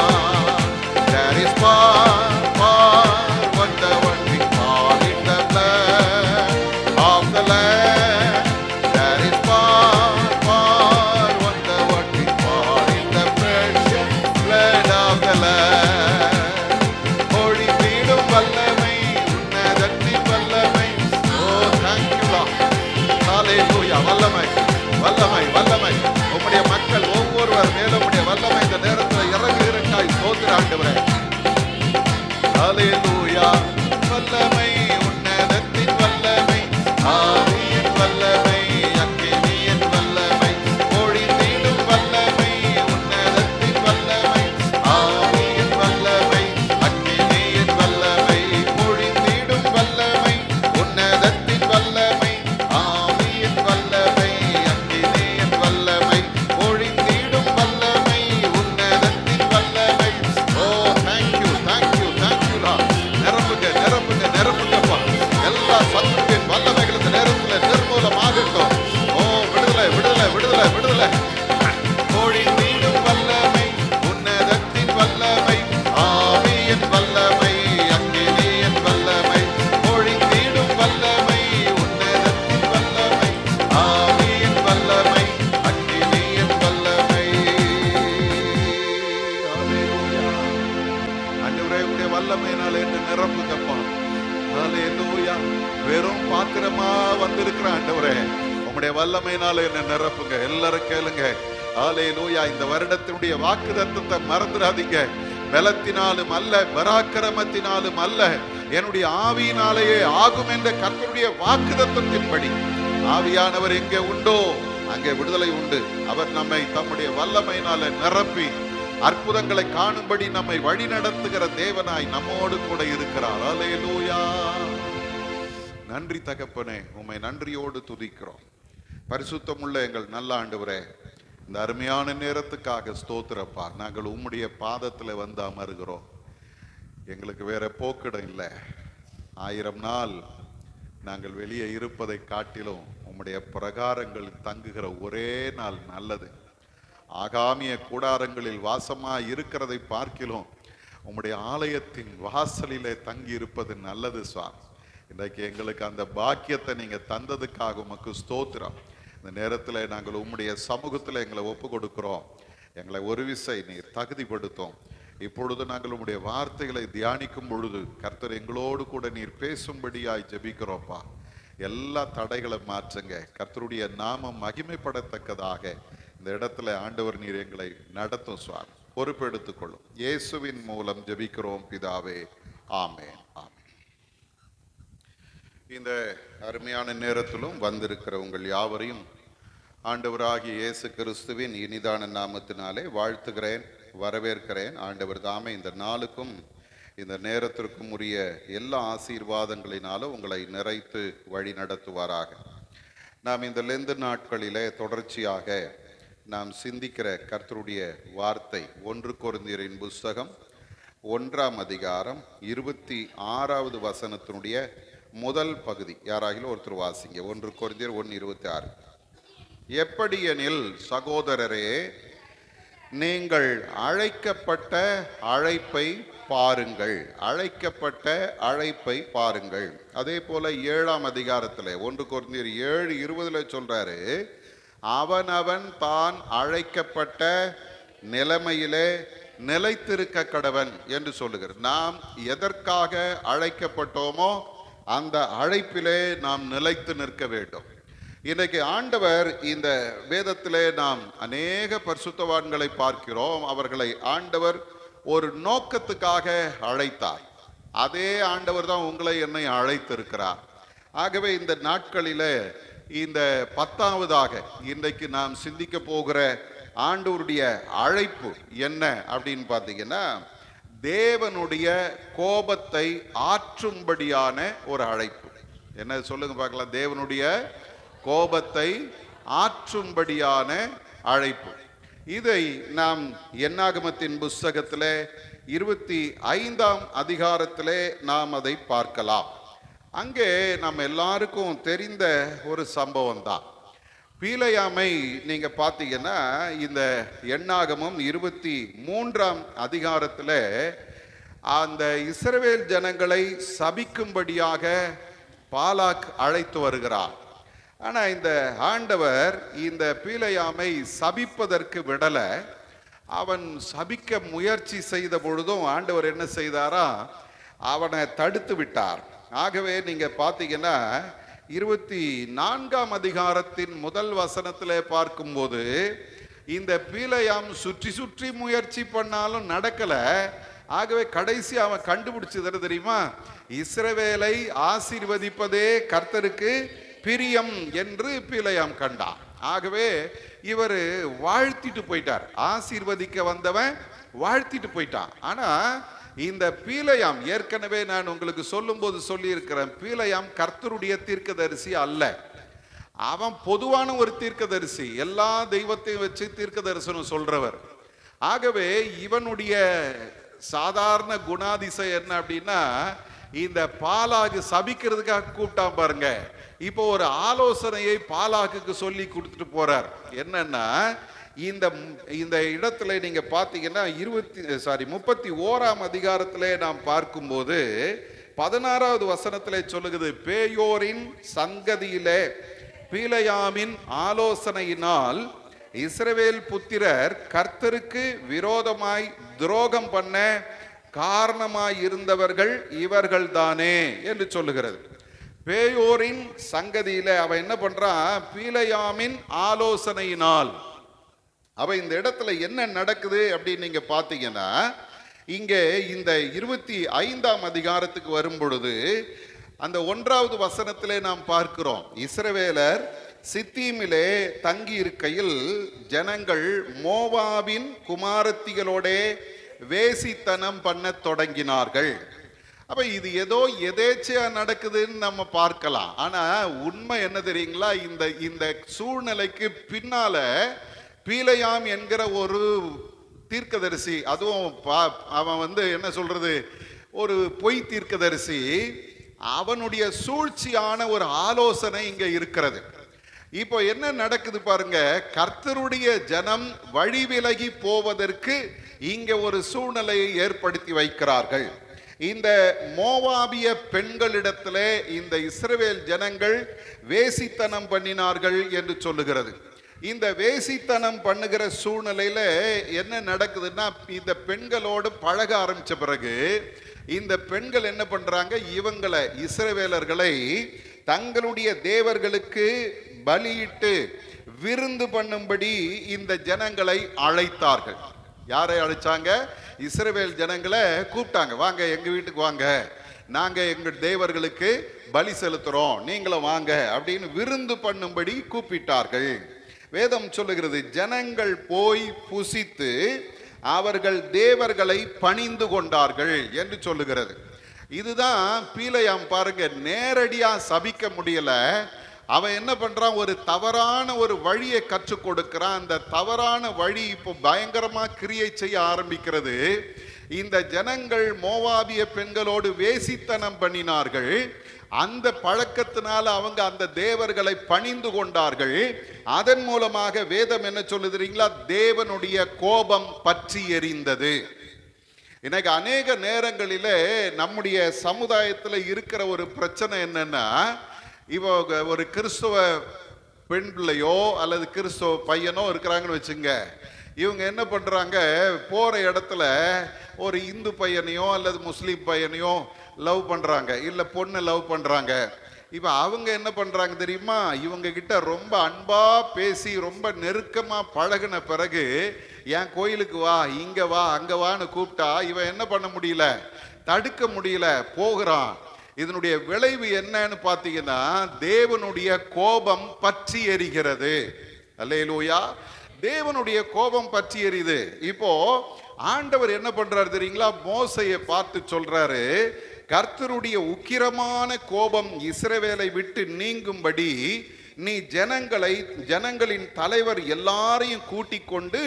There is power, wonder working power in the blood of the Lamb. There is power, wonder working power in the precious blood of the Lamb. ஒழிந்திடும் வல்லமை, உன்னதத்தின் வல்லமை. Oh, thank you Lord. Hallelujah. வல்லமை வல்லமை வல்லமை. உம்முடைய மக்கள் ஒவ்வொருவர் மேலும் உம்முடைய வல்லமை இந்த நேரத்தில் இறங்குகிறக்காய் ஸ்தோத்திர ஆண்டவரே. ஹல்லேலூயா. வல்லமை, உன்னதத்தின் வல்லமை, ஆவியின் வல்லமை, அக்கினியின் வல்லமை. ஒழிந்திடும் வல்லமை, உன்னதத்தின் வல்லமை, ஆவியின் வல்லமை, அக்கினியின் வல்லமை. ஒழிந்திடும் வல்லமை, உன்னதத்தின் வல்லமை, ஆவியின் வல்லமை, அக்கினியின் வல்லமை. ஒழிந்திடும் வல்லமை, உன்னதத்தின் வல்லமை. Oh, thank you, thank you, thank you Lord. நிரப்புங்க நிரப்புங்க நிரப்புங்கப்பா. எல்லா சத்துருவின் வல்லமைகள் இந்த நேரத்தில் நிர்மூலமாகட்டும். ஓ, விடுதலை விடுதலை விடுதலை விடுதலை. ஒழிந்திடும் வல்லமை, உன்னதத்தின் வல்லமை, ஆவியின் வல்லமை, அக்கினியின் வல்லமை. ஒழிந்திடும் வல்லமை, உன்னதத்தின் வல்லமை, ஆவியின் வல்லமை, அக்கினியின் வல்லமை. ஹல்லேலூயா. ஆண்டவரே, உம்முடைய வல்லமையினால என்ன நிரப்புங்கப்பா. ஹல்லேலூயா. வெறும் பாத்திரமா வந்திருக்கிற ஆண்டவரே, உம்முடைய வல்லமையினால என்ன நிரப்புங்க. எல்லாரும் கேளுங்க. ஹல்லேலூயா. இந்த வருடத்தினுடைய வாக்குத்தத்தத்தை மறந்துடாதீங்க. பலத்தினாலும் அல்ல, பராக்கிரமத்தினாலும் அல்ல, என்னுடைய ஆவியினாலேயே ஆகும் என்ற கர்த்தருடைய வாக்குத்தத்தத்தின்படி ஆவியானவர் எங்கே உண்டோ அங்கே விடுதலை உண்டு. அவர் நம்மை தம்முடைய வல்லமையினால நிரப்பி அற்புதங்களை காணும்படி நம்மை வழி நடத்துகிற தேவனாய் நம்மோடு கூட இருக்கிறார். ஹல்லேலூயா. நன்றி தகப்பனே, உம்மை நன்றியோடு துதிக்கிறோம். பரிசுத்தமுள்ள எங்கள் நல்ல ஆண்டவரே, இந்த அருமையான நேரத்துக்காக ஸ்தோத்திரப்பா. நாங்கள் உம்முடைய பாதத்தில் வந்து அமருகிறோம். எங்களுக்கு வேற போக்கிடம் இல்லை. 1000 நாள் நாங்கள் வெளியே இருப்பதை காட்டிலும் உம்முடைய பிரகாரங்கள் தங்குகிற ஒரே நாள் நல்லது. ஆகாமிய கூடாரங்களில் வாசமாய் இருக்கிறதை பார்க்கிலும் உம்முடைய ஆலயத்தின் வாசலிலே தங்கி இருப்பது நல்லது சுவாமி. இன்றைக்கு எங்களுக்கு அந்த பாக்கியத்தை நீங்க தந்ததுக்காக உமக்கு ஸ்தோத்திரம். இந்த நேரத்தில் நாங்கள் உம்முடைய சமூகத்தில் எங்களை ஒப்பு கொடுக்கிறோம். எங்களை ஒரு விசை நீர் தகுதிப்படுத்தும். இப்பொழுது நாங்கள் உம்முடைய வார்த்தைகளை தியானிக்கும் பொழுது கர்த்தர் எங்களோடு கூட நீர் பேசும்படியாய் ஜெபிக்கிறோம்ப்பா. எல்லா தடைகளை மாற்றுங்க. கர்த்தருடைய நாமம் மகிமைப்படத்தக்கதாக இந்த இடத்துல ஆண்டவர் நீர் எங்களை நடத்தும் சுவாமி. பொறுப்பெடுத்துக்கொள்ளும். இயேசுவின் மூலம் ஜெபிக்கிறோம் பிதாவே. ஆமென். ஆமென். இந்த அருமையான நேரத்திலும் வந்திருக்கிற உங்கள் யாவரையும் ஆண்டவராகிய இயேசு கிறிஸ்துவின் இனிதான நாமத்தினாலே வாழ்த்துகிறேன், வரவேற்கிறேன். ஆண்டவர் தாமே இந்த நாளுக்கும் இந்த நேரத்திற்கும் உரிய எல்லா ஆசீர்வாதங்களினாலும் உங்களை நிறைத்து வழி நடத்துவாராக. நாம் இந்த லெந்து நாட்களிலே தொடர்ச்சியாக நாம் சிந்திக்கிற கர்த்தருடைய வார்த்தை 1 கொரிந்தியரின் புஸ்தகம் 1ஆம் அதிகாரம் 26வது வசனத்தினுடைய முதல் பகுதி. யாராகிலும் ஒருத்தர் வாசிங்க. 1 கொரிந்தியர் 1:26. எப்படியெனில் சகோதரரே, நீங்கள் அழைக்கப்பட்ட அழைப்பை பாருங்கள். அழைக்கப்பட்ட அழைப்பை பாருங்கள். அதே போல 7ஆம் அதிகாரத்தில் 1 கொரிந்தியர் 7:20 சொல்றாரு, அவனவன் தான் அழைக்கப்பட்ட நிலைமையிலே நிலைத்திருக்க கடவன் என்று சொல்லுகிறார். நாம் எதற்காக அழைக்கப்பட்டோமோ அந்த அழைப்பிலே நாம் நிலைத்து நிற்க வேண்டும். இன்றைக்கு ஆண்டவர் இந்த வேதத்திலே நாம் அநேக பரிசுத்தவான்களை பார்க்கிறோம். அவர்களை ஆண்டவர் ஒரு நோக்கத்துக்காக அழைத்தார். அதே ஆண்டவர் தான் உங்களை என்னை அழைத்திருக்கிறார். ஆகவே இந்த நாட்களிலே இந்த 10ஆவதாக இன்றைக்கு நாம் சிந்திக்க போகிற ஆண்டவருடைய அழைப்பு என்ன அப்படின்னு பார்த்தீங்கன்னா, தேவனுடைய கோபத்தை ஆற்றும்படியான ஒரு அழைப்பு. என்ன சொல்லுங்க பார்க்கலாம். தேவனுடைய கோபத்தை ஆற்றும்படியான அழைப்பு. இதை நாம் என்னாகமத்தின் புஸ்தகத்திலே 25ஆம் அதிகாரத்திலே நாம் அதை பார்க்கலாம். அங்கே நம்ம எல்லாருக்கும் தெரிந்த ஒரு சம்பவம் தான். பீலையாமை நீங்க பார்த்தீங்கன்னா இந்த எண்ணாகமம் 23ஆம் அதிகாரத்தில் அந்த இஸ்ரவேல் ஜனங்களை சபிக்கும்படியாக பாலாக் அழைத்து வருகிறார். ஆனா இந்த ஆண்டவர் இந்த பீலையாமை சபிப்பதற்கு விடல. அவன் சபிக்க முயற்சி செய்த பொழுதும் ஆண்டவர் என்ன செய்தாரா, அவனை தடுத்து விட்டார். ஆகவே நீங்க பார்த்தீங்கன்னா 24ஆம் அதிகாரத்தின் முதல் வசனத்திலே பார்க்கும்போது இந்த பீலையாம் சுற்றி சுற்றி முயற்சி பண்ணாலும் நடக்கல. ஆகவே கடைசி அவன் கண்டுபிடிச்சது தெரியுமா, இஸ்ரவேலை ஆசீர்வதிப்பதே கர்த்தருக்கு பிரியம் என்று பீலையாம் கண்டார். ஆகவே இவர் வாழ்த்திட்டு போயிட்டார். ஆசீர்வதிக்க வந்தவன் வாழ்த்திட்டு போயிட்டான். ஆனா இந்த பீலையாம், ஏற்கனவே நான் உங்களுக்கு சொல்லும் போது சொல்லி இருக்கிறேன், பீலையாம் கர்த்தருடைய தீர்க்கதரிசி அல்ல. அவன் பொதுவான ஒரு தீர்க்கதரிசி, எல்லா தெய்வத்தையும் வச்சு தீர்க்க தரிசனம் சொல்றவர். ஆகவே இவனுடைய சாதாரண குணாதிசயம் என்ன அப்படின்னா, இந்த பாலாகு சபிக்கிறதுக்காக கூப்பிட்டான் பாருங்க. இப்போ ஒரு ஆலோசனையை பாலாகுக்கு சொல்லி கொடுத்துட்டு போறார். என்னன்னா, இந்த இடத்துல நீங்க பாத்தீங்கன்னா 31ஆம் அதிகாரத்திலே நாம் பார்க்கும்போது 16வது வசனத்திலே சொல்லுகிறது, பேயோரின் சங்கதியிலே பீலையாமின் ஆலோசனையினால் இஸ்ரவேல் புத்திரர் கர்த்தருக்கு விரோதமாய் துரோகம் பண்ண காரணமாய் இருந்தவர்கள் இவர்கள் தானே என்று சொல்லுகிறது. பேயோரின் சங்கதியில அவன் என்ன பண்றான், பீலையாமின் ஆலோசனையினால். அவ இந்த இடத்துல என்ன நடக்குது அப்படின்னு நீங்க பாத்தீங்கன்னா, இங்கே இந்த 25ஆம் அதிகாரத்துக்கு வரும் பொழுது அந்த 1வது வசனத்திலே நாம் பார்க்கிறோம், இஸ்ரவேலர் சித்தீமிலே தங்கி இருக்கையில் ஜனங்கள் மோவாபின் குமாரத்திகளோட வேசித்தனம் பண்ண தொடங்கினார்கள். அப்ப இது ஏதோ எதேச்சையா நடக்குதுன்னு நம்ம பார்க்கலாம். ஆனா உண்மை என்ன தெரியுங்களா, இந்த சூழ்நிலைக்கு பின்னால பீலையாம் என்கிற ஒரு தீர்க்கதரிசி, அதுவும் அவன் என்ன சொல்றது, ஒரு பொய் தீர்க்கதரிசி, அவனுடைய சூழ்ச்சியான ஒரு ஆலோசனை இங்க இருக்கிறது. இப்போ என்ன நடக்குது பாருங்க, கர்த்தருடைய ஜனம் வழி விலகி போவதற்கு இங்க ஒரு சூழ்நிலையை ஏற்படுத்தி வைக்கிறார்கள். இந்த மோவாபிய பெண்களிடத்திலே இந்த இஸ்ரவேல் ஜனங்கள் வேசித்தனம் பண்ணினார்கள் என்று சொல்லுகிறது. இந்த வேசித்தனம் பண்ணுகிற சூழ்நிலையில என்ன நடக்குதுன்னா, இந்த பெண்களோடு பழக ஆரம்பிச்ச பிறகு இந்த பெண்கள் என்ன பண்றாங்க, இவங்களை இஸ்ரவேலர்களை தங்களுடைய தேவர்களுக்கு பலியிட்டு விருந்து பண்ணும்படி இந்த ஜனங்களை அழைத்தார்கள். யாரை அழைச்சாங்க? இஸ்ரவேல் ஜனங்களை கூப்பிட்டாங்க, வாங்க எங்க வீட்டுக்கு வாங்க, நாங்க எங்கள் தேவர்களுக்கு பலி செலுத்துறோம், நீங்களும் வாங்க அப்படின்னு விருந்து பண்ணும்படி கூப்பிட்டார்கள். வேதம் சொல்லுகிறது, ஜனங்கள் போய் புசித்து அவர்கள் தேவர்களை பணிந்து கொண்டார்கள் என்று சொல்லுகிறது. இதுதான் பீலையாம் பாருங்க, நேரடியா சபிக்க முடியல. அவன் என்ன பண்றான், ஒரு தவறான ஒரு வழியை கற்றுக் கொடுக்கிறான். அந்த தவறான வழி இப்போ பயங்கரமா கிரியை செய்ய ஆரம்பிக்கிறது. இந்த ஜனங்கள் மோவாபிய பெண்களோடு வேசித்தனம் பண்ணினார்கள். அந்த பழக்கத்தினால அவங்க அந்த தேவர்களை பணிந்து கொண்டார்கள். அதன் மூலமாக வேதம் என்ன சொல்லுதுங்களா, தேவனுடைய கோபம் பற்றி எரிந்தது. இன்னைக்கு அநேக நேரங்களிலே நம்முடைய சமுதாயத்தில் இருக்கிற ஒரு பிரச்சனை என்னன்னா, இவங்க ஒரு கிறிஸ்துவ பெண் பிள்ளையோ அல்லது கிறிஸ்துவ பையனோ இருக்கிறாங்கன்னு வச்சுங்க, இவங்க என்ன பண்றாங்க, போற இடத்துல ஒரு இந்து பையனையோ அல்லது முஸ்லீம் பையனையோ லவ் பண்றாங்க, இல்ல பொண்ணை லவ் பண்றாங்க. இப்ப அவங்க என்ன பண்றாங்க தெரியுமா, இவங்க கிட்ட ரொம்ப அன்பா பேசி ரொம்ப நெருக்கமா பழகின பிறகு என் கோயிலுக்கு வா, இங்க வா, அங்க வான்னு கூப்பிட்டா இவன் என்ன பண்ண முடியல, தடுக்க முடியல, போகிறான். இதனுடைய விளைவு என்னன்னு பாத்தீங்கன்னா, தேவனுடைய கோபம் பற்றி எரிகிறது. அல்லேலூயா. தேவனுடைய கோபம் பற்றி எரியுது. இப்போ ஆண்டவர் என்ன பண்றாரு தெரியுங்களா, மோசையை பார்த்து சொல்றாரு, கர்த்தருடைய உக்கிரமான கோபம் இஸ்ரவேலை விட்டு நீங்கும்படி நீ ஜனங்களின் தலைவர் எல்லாரையும் கூட்டிக் கொண்டு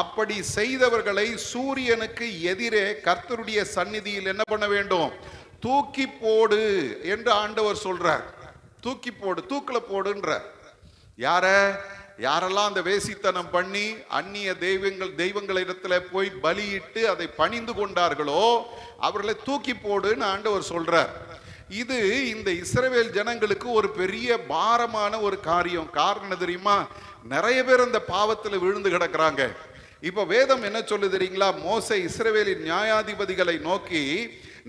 அப்படி செய்தவர்களை சூரியனுக்கு எதிரே கர்த்தருடைய சந்நிதியில் என்ன பண்ண வேண்டும், தூக்கி போடு என்று ஆண்டவர் சொல்றார். தூக்கி போடு, தூக்கில போடுன்ற. யாரெல்லாம் அந்த வேசித்தனம் பண்ணி அந்நிய தெய்வங்களிடத்துல போய் பலியிட்டு அதை பணிந்து கொண்டார்களோ அவர்களை தூக்கி போடுன்னு ஆண்டவர் சொல்றார். இது இந்த இஸ்ரவேல் ஜனங்களுக்கு ஒரு பெரிய பாரமான ஒரு காரியம். காரணம் தெரியுமா, நிறைய பேர் அந்த பாவத்தில் விழுந்து கிடக்குறாங்க. இப்ப வேதம் என்ன சொல்லு தெரியுங்களா, மோசே இஸ்ரவேலின் நியாயாதிபதிகளை நோக்கி,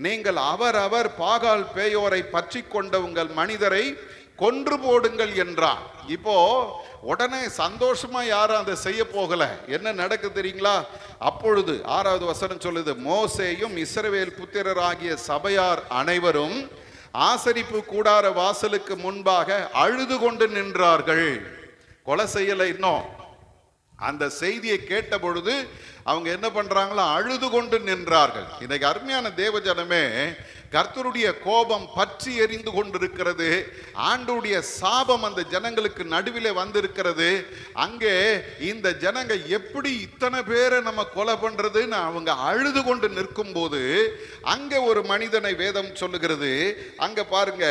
நீங்கள் அவரவர் பாகால் பேயோரை பற்றி கொண்ட உங்கள் மனிதரை கொன்று போடுங்கள் என்றார். இப்போ உடனே சந்தோஷமா யாரும் அதை செய்ய போகல. என்ன நடக்கு தெரியுங்களா, அப்பொழுது 6வது வசனம் சொல்லுது, மோசேயும் இஸ்ரவேல் புத்திரராகிய சபையார் அனைவரும் ஆசரிப்பு கூடார வாசலுக்கு முன்பாக அழுது கொண்டு நின்றார்கள். கொலை செய்யல இன்னும். அந்த செய்தியை கேட்ட பொழுது அவங்க என்ன பண்றாங்களா, அழுது கொண்டு நின்றார்கள். இன்னைக்கு அருமையான தேவ ஜனமே, கர்த்தருடைய கோபம் பற்றி எரிந்து கொண்டிருக்கிறது. ஆண்டவருடைய சாபம் அந்த ஜனங்களுக்கு நடுவிலே வந்திருக்கிறது. அங்கே இந்த ஜனங்க எப்படி இத்தனை பேரை நம்ம கொலை பண்றதுன்னு அவங்க அழுது கொண்டு நிற்கும் போது அங்கே ஒரு மனிதனை வேதம் சொல்லுகிறது. அங்க பாருங்க,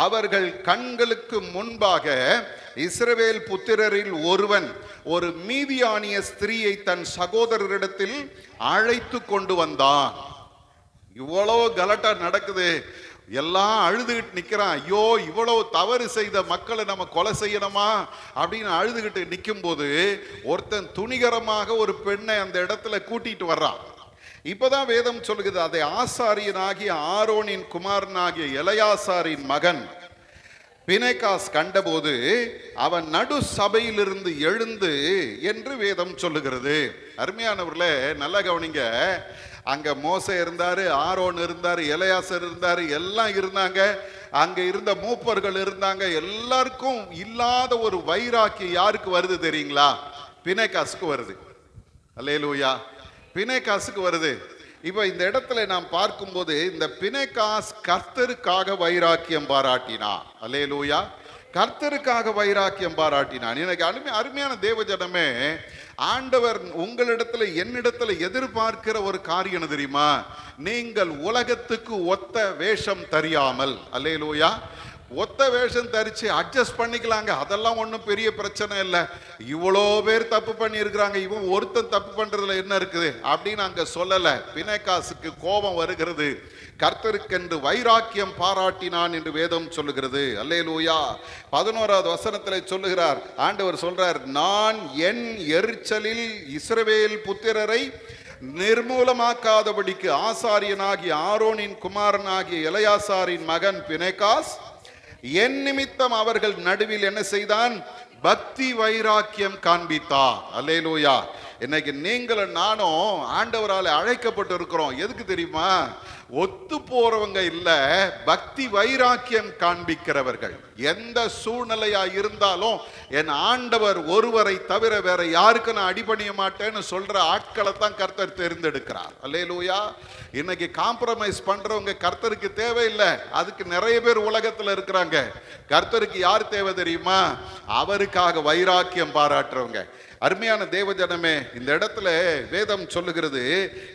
அவர்கள் கண்களுக்கு முன்பாக இஸ்ரவேல் புத்திரரில் ஒருவன் ஒரு மீதியானிய ஸ்திரீயை தன் சகோதரரிடத்தில் அழைத்து கொண்டு வந்தான். இவ்வளவு கலட்டா நடக்குது, எல்லாம் அழுதுகிட்டு நிக்கிறான். ஐயோ, இவ்வளவு தவறு செய்த மக்களை நம்ம கொலை செய்யணுமா அப்படின்னு அழுதுகிட்டு நிற்கும் போது ஒருத்தன் துணிகரமாக ஒரு பெண்ணை அந்த இடத்துல கூட்டிட்டு வர்றான். இப்பதான் வேதம் சொல்லுகிறது, அதை ஆசாரியனாகிய ஆரோனின் குமாரனாகிய எலையாசாரின் மகன் பினெகாஸ் கண்டபோது அவன் நடு சபையிலிருந்து எழுந்து என்று வேதம் சொல்லுகிறது. அருமையானவர்களே, நல்ல கவனிங்க. அங்க மோசே இருந்தாரு, ஆரோன் இருந்தாரு, எலையாசர் இருந்தாரு, எல்லாம் இருந்தாங்க. அங்க இருந்த மூப்பர்கள் இருந்தாங்க. எல்லாருக்கும் இல்லாத ஒரு வைராக்கியம் யாருக்கு வருது தெரியுங்களா, பினெகாசுக்கு வருது. அல்லேலூயா, பினெகாசுக்கு வருது. இப்ப இந்த இடத்துல நாம் பார்க்கும்போது இந்த பினெகாஸ் கர்த்தருக்காக வைராக்கியம் பாராட்டினான். அல்லேலூயா, கர்த்தருக்காக வைராக்கியம் பாராட்டினான். எனக்கு அருமையான தேவ ஜனமே, ஆண்டவர் உங்களிடத்துல என்னிடத்துல எதிர்பார்க்கிற ஒரு காரியம் தெரியுமா, நீங்கள் உலகத்துக்கு ஒத்த வேஷம் தெரியாமல், அல்லேலூயா, ஒத்த வேஷம் தரிச்சு அட்ஜஸ்ட் பண்ணிக்கலாங்க, அதெல்லாம் ஒன்றும் பெரிய பிரச்சனை இல்லை. இவ்வளோ பேர் தப்பு பண்ணி இருக்கிறாங்க, இவன் ஒருத்தன் தப்பு பண்றதுல என்ன இருக்குது அப்படின்னு அங்க சொல்லல. பினெகாசுக்கு கோபம் வருகிறது. கர்த்தருக்கென்று வைராக்கியம் பாராட்டினான் என்று வேதம் சொல்லுகிறது. அல்லேலூயா. 11வது வசனத்திலே சொல்லுகிறார், ஆண்டவர் சொல்றார், நான் என் எரிச்சலில் இஸ்ரவேல் புத்திரரை நிர்மூலமாக்காதபடிக்கு ஆசாரியனாகிய ஆரோனின் குமாரனாகிய எலையாசாரின் மகன் பினெகாஸ் என் நிமித்தம் அவர்கள் நடுவில் என்ன செய்தான், பக்தி வைராக்கியம் காண்பித்தார். அல்லேலூயா. இன்னைக்கு நீங்களும் நானும் ஆண்டவரால் அழைக்கப்பட்டு இருக்கிறோம். எதுக்கு தெரியுமா, ஒத்து போறவங்க இல்ல, பக்தி வைராக்கியம் காண்பிக்கிறவர்கள். எந்த சூழ்நிலையா இருந்தாலும் என் ஆண்டவர் ஒருவரை தவிர வேற யாருக்கு நான் அடிபணிய மாட்டேன்னு சொல்ற ஆட்களை தான் கர்த்தர் தேர்ந்தெடுக்கிறார். அல்லேலூயா. இன்னைக்கு காம்ப்ரமைஸ் பண்றவங்க கர்த்தருக்கு தேவையில்லை. அதுக்கு நிறைய பேர் உலகத்துல இருக்கிறாங்க. கர்த்தருக்கு யார் தேவை தெரியுமா? அவருக்காக வைராக்கியம் பாராட்டுறவங்க. அருமையான தேவஜனமே, இந்த இடத்துல வேதம் சொல்லுகிறது,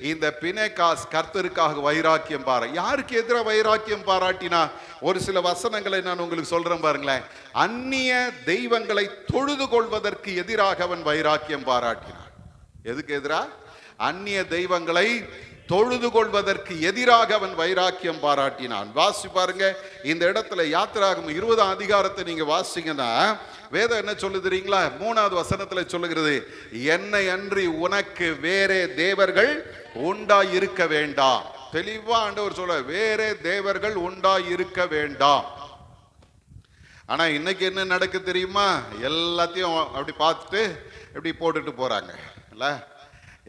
இந்த பினேகாஸ் கர்த்தருக்காக வைராக்கியம் யாருக்கு எதிராக வைராக்கியம் பாராட்டினா? ஒரு சில வசனங்களை நான் உங்களுக்கு சொல்றேன் பாருங்களேன். அந்நிய தெய்வங்களை தொழுது கொள்வதற்கு எதிராக அவன் வைராக்கியம் பாராட்டினான். எதுக்கு எதிரா? அந்நிய தெய்வங்களை தொழுது கொள்வதற்கு எதிராக அவன் வைராக்கியம் பாராட்டினான். வாசி பாருங்க, இந்த இடத்துல யாத்திராகமம் 20ஆம் அதிகாரத்தை நீங்க வாசிங்கன்னா வேதம் என்ன சொல்லுறீங்களா? 3வது வசனத்துல சொல்லுகிறது, என்னை அன்றி உனக்கு வேறே தேவர்கள் உண்டாய் இருக்க வேண்டாம். தெளிவா ஆண்டவர் சொல்ல, வேறே தேவர்கள் உண்டாய் இருக்க வேண்டாம். ஆனா இன்னைக்கு என்ன நடக்கு தெரியுமா? எல்லாத்தையும் அப்படி பார்த்துட்டு இப்படி போட்டுட்டு போறாங்க இல்ல.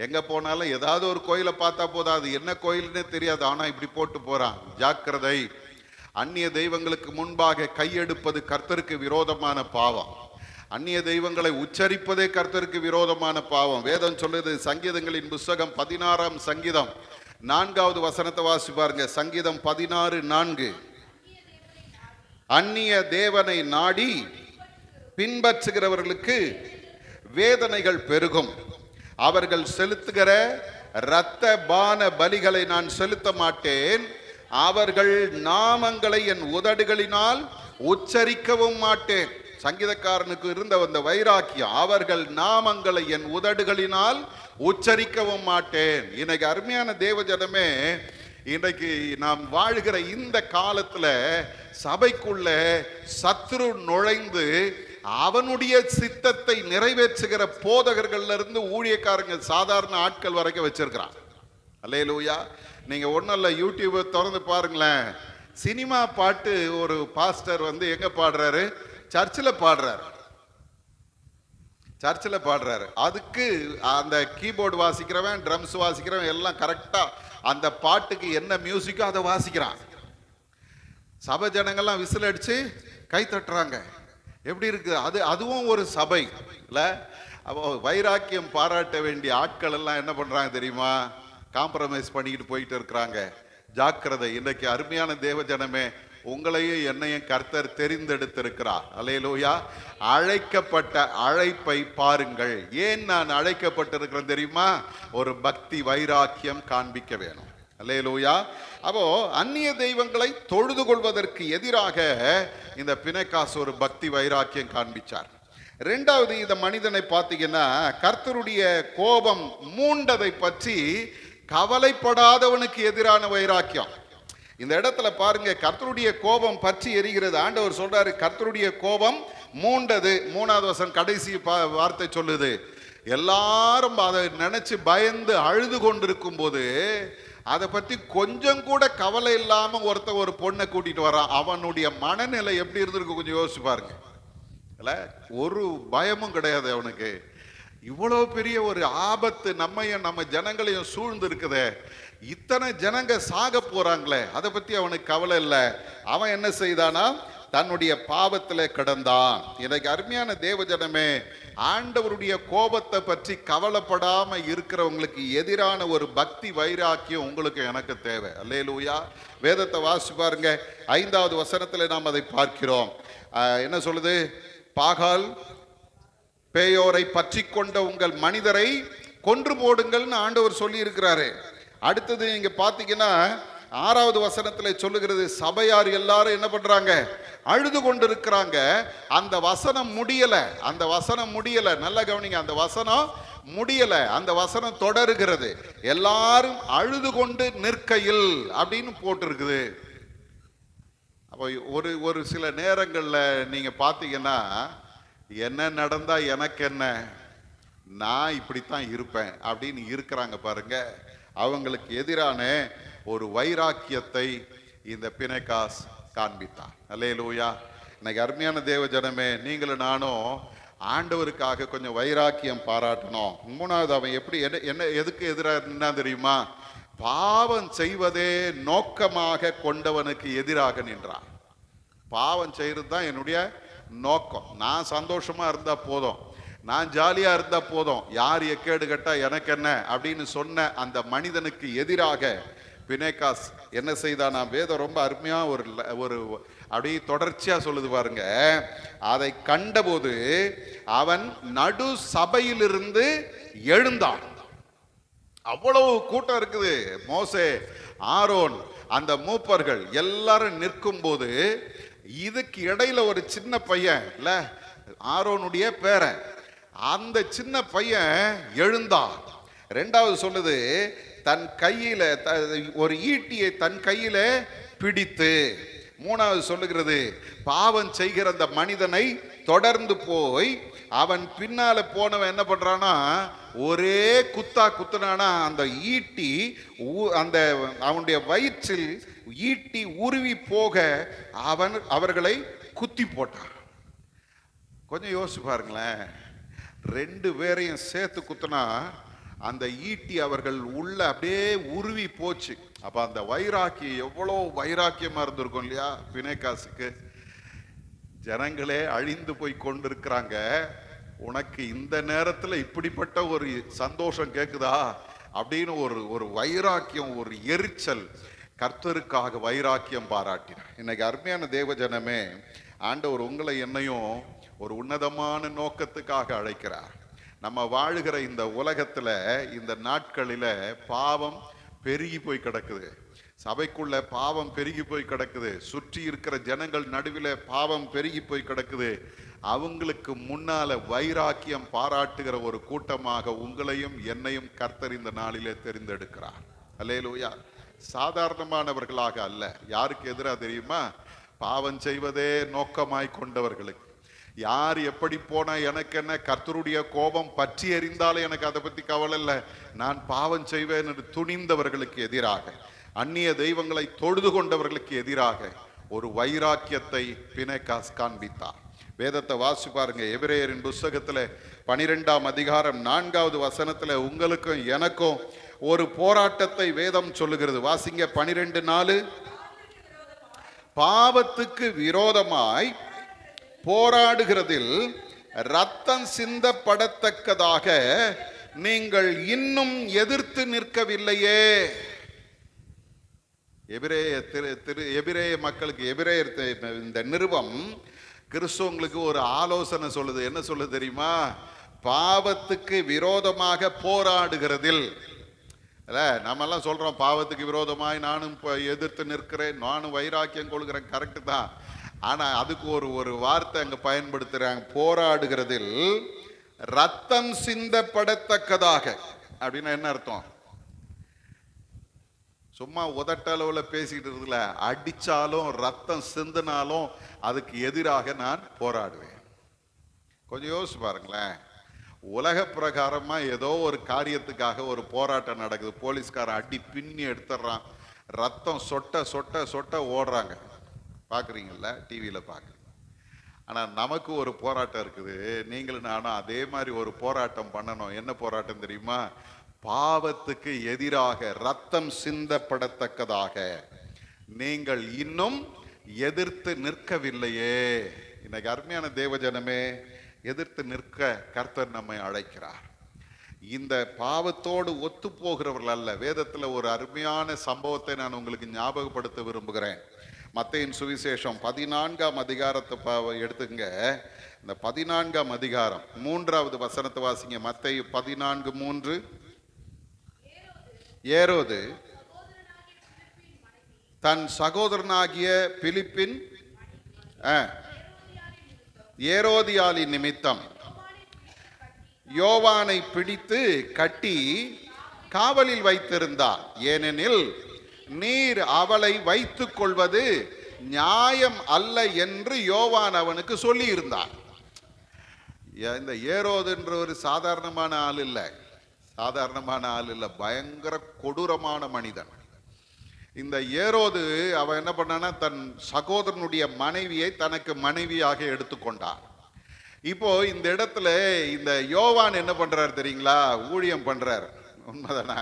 எங்க போனாலும் ஏதாவது ஒரு கோயிலை பார்த்தா போதும், அது என்ன கோயில்னே தெரியாது, ஆனா இப்படி போட்டு போறான். ஜாக்கிரதை. அந்நிய தெய்வங்களுக்கு முன்பாக கையெடுப்பது கர்த்தருக்கு விரோதமான பாவம். அந்நிய தெய்வங்களை உச்சரிப்பதே கர்த்தருக்கு விரோதமான பாவம். வேதம் சொல்லுது, சங்கீதங்களின் புஸ்தகம் 16ஆம் சங்கீதம் 4வது வசனத்தை வாசி பாருங்க. சங்கீதம் 16:4. அந்நிய தேவனை நாடி பின்பற்றுகிறவர்களுக்கு வேதனைகள் பெருகும். அவர்கள் செலுத்துகிற இரத்த பான பலிகளை நான் செலுத்த மாட்டேன். அவர்கள் நாமங்களை என் உதடுகளினால் உச்சரிக்கவும் மாட்டேன். சங்கீதக்காரனுக்கு இருந்த அந்த வைராக்கியம், அவர்கள் நாமங்களை என் உதடுகளினால் உச்சரிக்கவும் மாட்டேன். இன்னைக்கு அருமையான தேவஜனமே, இன்றைக்கு நாம் வாழ்கிற இந்த காலத்துல சபைக்குள்ள சத்துரு நுழைந்து அவனுடைய சித்தத்தை நிறைவேற்றுகிற போதகர்கள்ல இருந்து ஊழியக்காரங்க, சாதாரண ஆட்கள் வரைக்கும் வச்சிருக்கிறான். அல்லேலூயா. நீங்க ஒன்றும் இல்லை, யூடியூபை திறந்து பாருங்களேன். சினிமா பாட்டு ஒரு பாஸ்டர் எங்க பாடுறாரு? சர்ச்சில் பாடுறாரு. சர்ச்சில் பாடுறாரு. அதுக்கு அந்த கீபோர்டு வாசிக்கிறவன், ட்ரம்ஸ் வாசிக்கிறவன் எல்லாம் கரெக்டா அந்த பாட்டுக்கு என்ன மியூசிக்கோ அதை வாசிக்கிறான். சபை ஜனங்கள்லாம் விசில் அடிச்சு கை தட்டுறாங்க. எப்படி இருக்கு அது? அதுவும் ஒரு சபை இல்ல. அப்போ வைராக்கியம் பாராட்ட வேண்டிய ஆட்கள் எல்லாம் என்ன பண்றாங்க தெரியுமா? காம்ப்ரமைஸ் பண்ணிக்கிட்டு போயிட்டு இருக்கிறாங்க. ஜாக்கிரதை. இன்றைக்கு அருமையான தேவ ஜனமே, உங்களையும் என்னையும் கர்த்தர் தெரிந்தெடுத்திருக்கிறார். அல்லேலூயா. அழைக்கப்பட்ட அழைப்பை பாருங்கள். ஏன் நான் அழைக்கப்பட்டிருக்கிறேன் தெரியுமா? ஒரு பக்தி வைராக்கியம் காண்பிக்க வேணும். அல்லேலூயா. அப்போ அந்நிய தெய்வங்களை தொழுது கொள்வதற்கு எதிராக இந்த பினேகாஸ் ஒரு பக்தி வைராக்கியம் காண்பிச்சார். இரண்டாவது, இந்த மனிதனை பார்த்தீங்கன்னா, கர்த்தருடைய கோபம் மூண்டதை பற்றி கவலைப்படாதவனுக்கு எதிரான வைராக்கியம். இந்த இடத்துல பாருங்க, கர்த்தருடைய கோபம் பற்றி எரிகிறது. ஆண்டவர் சொல்றாரு, கர்த்தருடைய கோபம் மூண்டது. 3வது வசனம் கடைசி வார்த்தை சொல்லுது, எல்லாரும் அதை நினைச்சு பயந்து அழுது கொண்டிருக்கும் போது அதை பத்தி கொஞ்சம் கூட கவலை இல்லாம ஒரு பொண்ணை கூட்டிட்டு வரான். அவனுடைய மனநிலை எப்படி இருந்திருக்கு கொஞ்சம் யோசிச்சு பாருங்க. இல்ல, ஒரு பயமும் கிடையாது அவனுக்கு. இவ்வளவு பெரிய ஒரு ஆபத்து நம்மையும் நம்ம ஜனங்களையும் சூழ்ந்து இருக்குதே, இத்தனை ஜனங்க சாக போறாங்களே, அதை பத்தி அவனுக்கு கவலை இல்லை. அவன் என்ன செய்தானா? தன்னுடைய பாவத்திலே கிடந்தான். எனக்கு அருமையான தேவஜனமே, ஆண்டவருடைய கோபத்தை பற்றி கவலைப்படாம இருக்கிறவங்களுக்கு எதிரான ஒரு பக்தி வைராக்கியம் உங்களுக்கு எனக்கு தேவை. அல்லேலூயா. வேதத்தை வாசி பாருங்க. 5வது வசனத்துல நாம் அதை பார்க்கிறோம். என்ன சொல்லுது? பாகால் பேயோரை பற்றி கொண்ட உங்கள் மனிதரை கொன்று போடுங்கள்னு ஆண்டவர் சொல்லி இருக்கிறாரு. அடுத்தது நீங்க பாத்தீங்கன்னா 6வது வசனத்துல சொல்லுகிறது, சபையார் எல்லாரும் என்ன பண்றாங்க? அழுது கொண்டு இருக்கிறாங்க. அந்த வசனம் முடியல. அந்த வசனம் முடியல. நல்ல கவனிங்க, அந்த வசனம் முடியல. அந்த வசனம் தொடருகிறது. எல்லாரும் அழுது கொண்டு நிற்கையில் அப்படின்னு போட்டிருக்குது. அப்போ ஒரு சில நேரங்கள்ல நீங்க பாத்தீங்கன்னா, என்ன நடந்தா எனக்கு என்ன, நான் இப்படித்தான் இருப்பேன் அப்படின்னு இருக்கிறாங்க பாருங்க. அவங்களுக்கு எதிரான ஒரு வைராக்கியத்தை இந்த பினேகாஸ் காண்பித்தான். அல்லேலூயா. இன்னைக்கு அருமையான தேவ ஜனமே, நீங்களும் நானும் ஆண்டவருக்காக கொஞ்சம் வைராக்கியம் பாராட்டணும். 3வது, அவன் எப்படி என்ன எதுக்கு எதிராக நின்னா தெரியுமா? பாவம் செய்வதே நோக்கமாக கொண்டவனுக்கு எதிராக நின்றான். பாவம் செய்யறது தான் என்னுடைய நோக்கம். நான் சந்தோஷமா இருந்தா போதும், நான் ஜாலியா இருந்தா போதும், யார் எக்கேடு கட்டா எனக்கு என்ன அப்படின்னு சொன்ன அந்த மனிதனுக்கு எதிராக பினேகாஸ் என்ன செய்தான்? வேதம் ரொம்ப அருமையா ஒரு அப்படியே தொடர்ச்சியா சொல்லுது பாருங்க. அதை கண்டபோது அவன் நடு சபையிலிருந்து எழுந்தான். அவ்வளவு கூட்டம் இருக்குது. மோசே, ஆரோன், அந்த மூப்பர்கள் எல்லாரும் நிற்கும் போது இதுக்கு இடையில ஒரு சின்ன பையன் இல்ல, ஆரோனுடைய பேரன், அந்த சின்ன பையன் எழுந்தான். ரெண்டாவது சொல்லுது, தன் கையில ஒரு ஈட்டியை தன் கையில பிடித்து. மூணாவது சொல்லுகிறது, பாவம் செய்கிற அந்த மனிதனை தொடர்ந்து போய் அவன் பின்னால போனவன் என்ன பண்றானா, ஒரே குத்துனானா அந்த ஈட்டி அந்த அவனுடைய வயிற்றில் ஈட்டி உருவி போக அவர்களை குத்தி போட்டான். கொஞ்சம் யோசிச்சு பாருங்களேன், ரெண்டு பேரையும் சேர்த்து குத்துனா அந்த ஈட்டி அவர்கள் உள்ள அப்படியே உருவி போச்சு. அப்ப அந்த வைராக்கியம் எவ்வளோ வைராக்கியமா இருந்திருக்கும் இல்லையா பினேகாசுக்கு. ஜனங்களே அழிந்து போய் கொண்டிருக்கிறாங்க, உனக்கு இந்த நேரத்துல இப்படிப்பட்ட ஒரு சந்தோஷம் கேக்குதா அப்படின்னு ஒரு வைராக்கியம், ஒரு எரிச்சல், கர்த்தருக்காக வைராக்கியம் பாராட்டினார். இன்னைக்கு அருமையான தேவ ஜனமே, ஆண்டவர் உங்களை என்னையும் ஒரு உன்னதமான நோக்கத்துக்காக அழைக்கிறார். நம்ம வாழுகிற இந்த உலகத்துல இந்த நாட்களில பாவம் பெருகி போய் கிடக்குது. சபைக்குள்ள பாவம் பெருகி போய் கிடக்குது. சுற்றி இருக்கிற ஜனங்கள் நடுவில் பாவம் பெருகி போய் கிடக்குது. அவங்களுக்கு முன்னால வைராக்கியம் பாராட்டுகிற ஒரு கூட்டமாக உங்களையும் என்னையும் கர்த்தர் இந்த நாளிலே தெரிந்தெடுக்கிறார். அல்லேலூயா. சாதாரணமானவர்களாக அல்ல. யாருக்கு எதிராக தெரியுமா? பாவம் செய்வதே நோக்கமாய் கொண்டவர்களுக்கு. யார் எப்படி போனா எனக்கு என்ன, கர்த்தருடைய கோபம் பற்றி எறிந்தாலும் எனக்கு அதை பத்தி கவலை இல்லை, நான் பாவம் செய்வேன் என்று துணிந்தவர்களுக்கு எதிராக, அந்நிய தெய்வங்களை தொழுது கொண்டவர்களுக்கு எதிராக ஒரு வைராக்கியத்தை பினேகாஸ் காண்பித்தார். வேதத்தை வாசி பாருங்க. எபிரேயரின் புஸ்தகத்துல 12ஆம் அதிகாரம் 4வது வசனத்துல உங்களுக்கும் எனக்கும் ஒரு போராட்டத்தை வேதம் சொல்லுகிறது. வாசிங்க 12:4. பாவத்துக்கு விரோதமாய் போராடுகிறதில் ரத்தம் சிந்தப்படத்தக்கதாக நீங்கள் இன்னும் எதிர்த்து நிற்கவில்லையே. எபிரேய மக்களுக்கு, எபிரேயர் இந்த நிருபம் கிறிஸ்துவங்களுக்கு ஒரு ஆலோசனை சொல்லுது. என்ன சொல்லுது தெரியுமா? பாவத்துக்கு விரோதமாக போராடுகிறதில். நம்ம எல்லாம் சொல்றோம் பாவத்துக்கு விரோதமாய் நானும் எதிர்த்து நிற்கிறேன், நானும் வைராக்கியம் கொள்கிறேன். கரெக்டு தான். ஆனா அதுக்கு ஒரு வார்த்தை அங்க பயன்படுத்துறாங்க, போராடுகிறதில் ரத்தம் சிந்தப்படத்தக்கதாக. அப்படின்னா என்ன அர்த்தம்? சும்மா உதட்டளவுல பேசிட்டு இருக்குல்ல, அடிச்சாலும் ரத்தம் சிந்தினாலும் அதுக்கு எதிராக நான் போராடுவேன். கொஞ்சம் யோசிச்சு பாருங்களேன். உலக பிரகாரமா ஏதோ ஒரு காரியத்துக்காக ஒரு போராட்டம் நடக்குது. போலீஸ்காரன் அடி பின்னி எடுத்துடுறான், ரத்தம் சொட்ட சொட்ட சொட்ட ஓடுறாங்க. பார்க்குறீங்கல்ல, டிவியில் பார்க்குறீங்க. ஆனால் நமக்கு ஒரு போராட்டம் இருக்குது. நீங்களும் நானும் அதே மாதிரி ஒரு போராட்டம் பண்ணணும். என்ன போராட்டம் தெரியுமா? பாவத்துக்கு எதிராக ரத்தம் சிந்தப்படத்தக்கதாக நீங்கள் இன்னும் எதிர்த்து நிற்கவில்லையே. இன்னைக்கு அருமையான தேவஜனமே, எதிர்த்து நிற்க கர்த்தர் நம்மை அழைக்கிறார். இந்த பாவத்தோடு ஒத்து போகிறவர்கள் அல்ல. வேதத்தில் ஒரு அருமையான சம்பவத்தை நான் உங்களுக்கு ஞாபகப்படுத்த விரும்புகிறேன். மத்தேயின் சுவிசேஷம் 14ஆம் அதிகாரத்தை எடுத்துங்க. இந்த 14ஆம் அதிகாரம் 3வது வசனத்தை வாசிங்க. மத்தேயு 14:3. ஏரோது தன் சகோதரனாகிய பிலிப்பின் ஏரோதியாளி நிமித்தம் யோவானை பிடித்து கட்டி காவலில் வைத்திருந்தார். ஏனெனில் நீர் அவளை வைத்துக் கொள்வது நியாயம் அல்ல என்று யோவான் அவனுக்கு சொல்லி இருந்தார். இந்த ஏரோதுன்ற ஒரு சாதாரணமான ஆள் இல்லை, பயங்கர கொடூரமான மனிதன். இந்த ஏரோது அவன் என்ன பண்ணான்னா, தன் சகோதரனுடைய மனைவியை தனக்கு மனைவியாக எடுத்துக்கொண்டான். இப்போ இந்த இடத்துல இந்த யோவான் என்ன பண்றாரு தெரியுங்களா? ஊழியம் பண்றார். உண்மைதானா?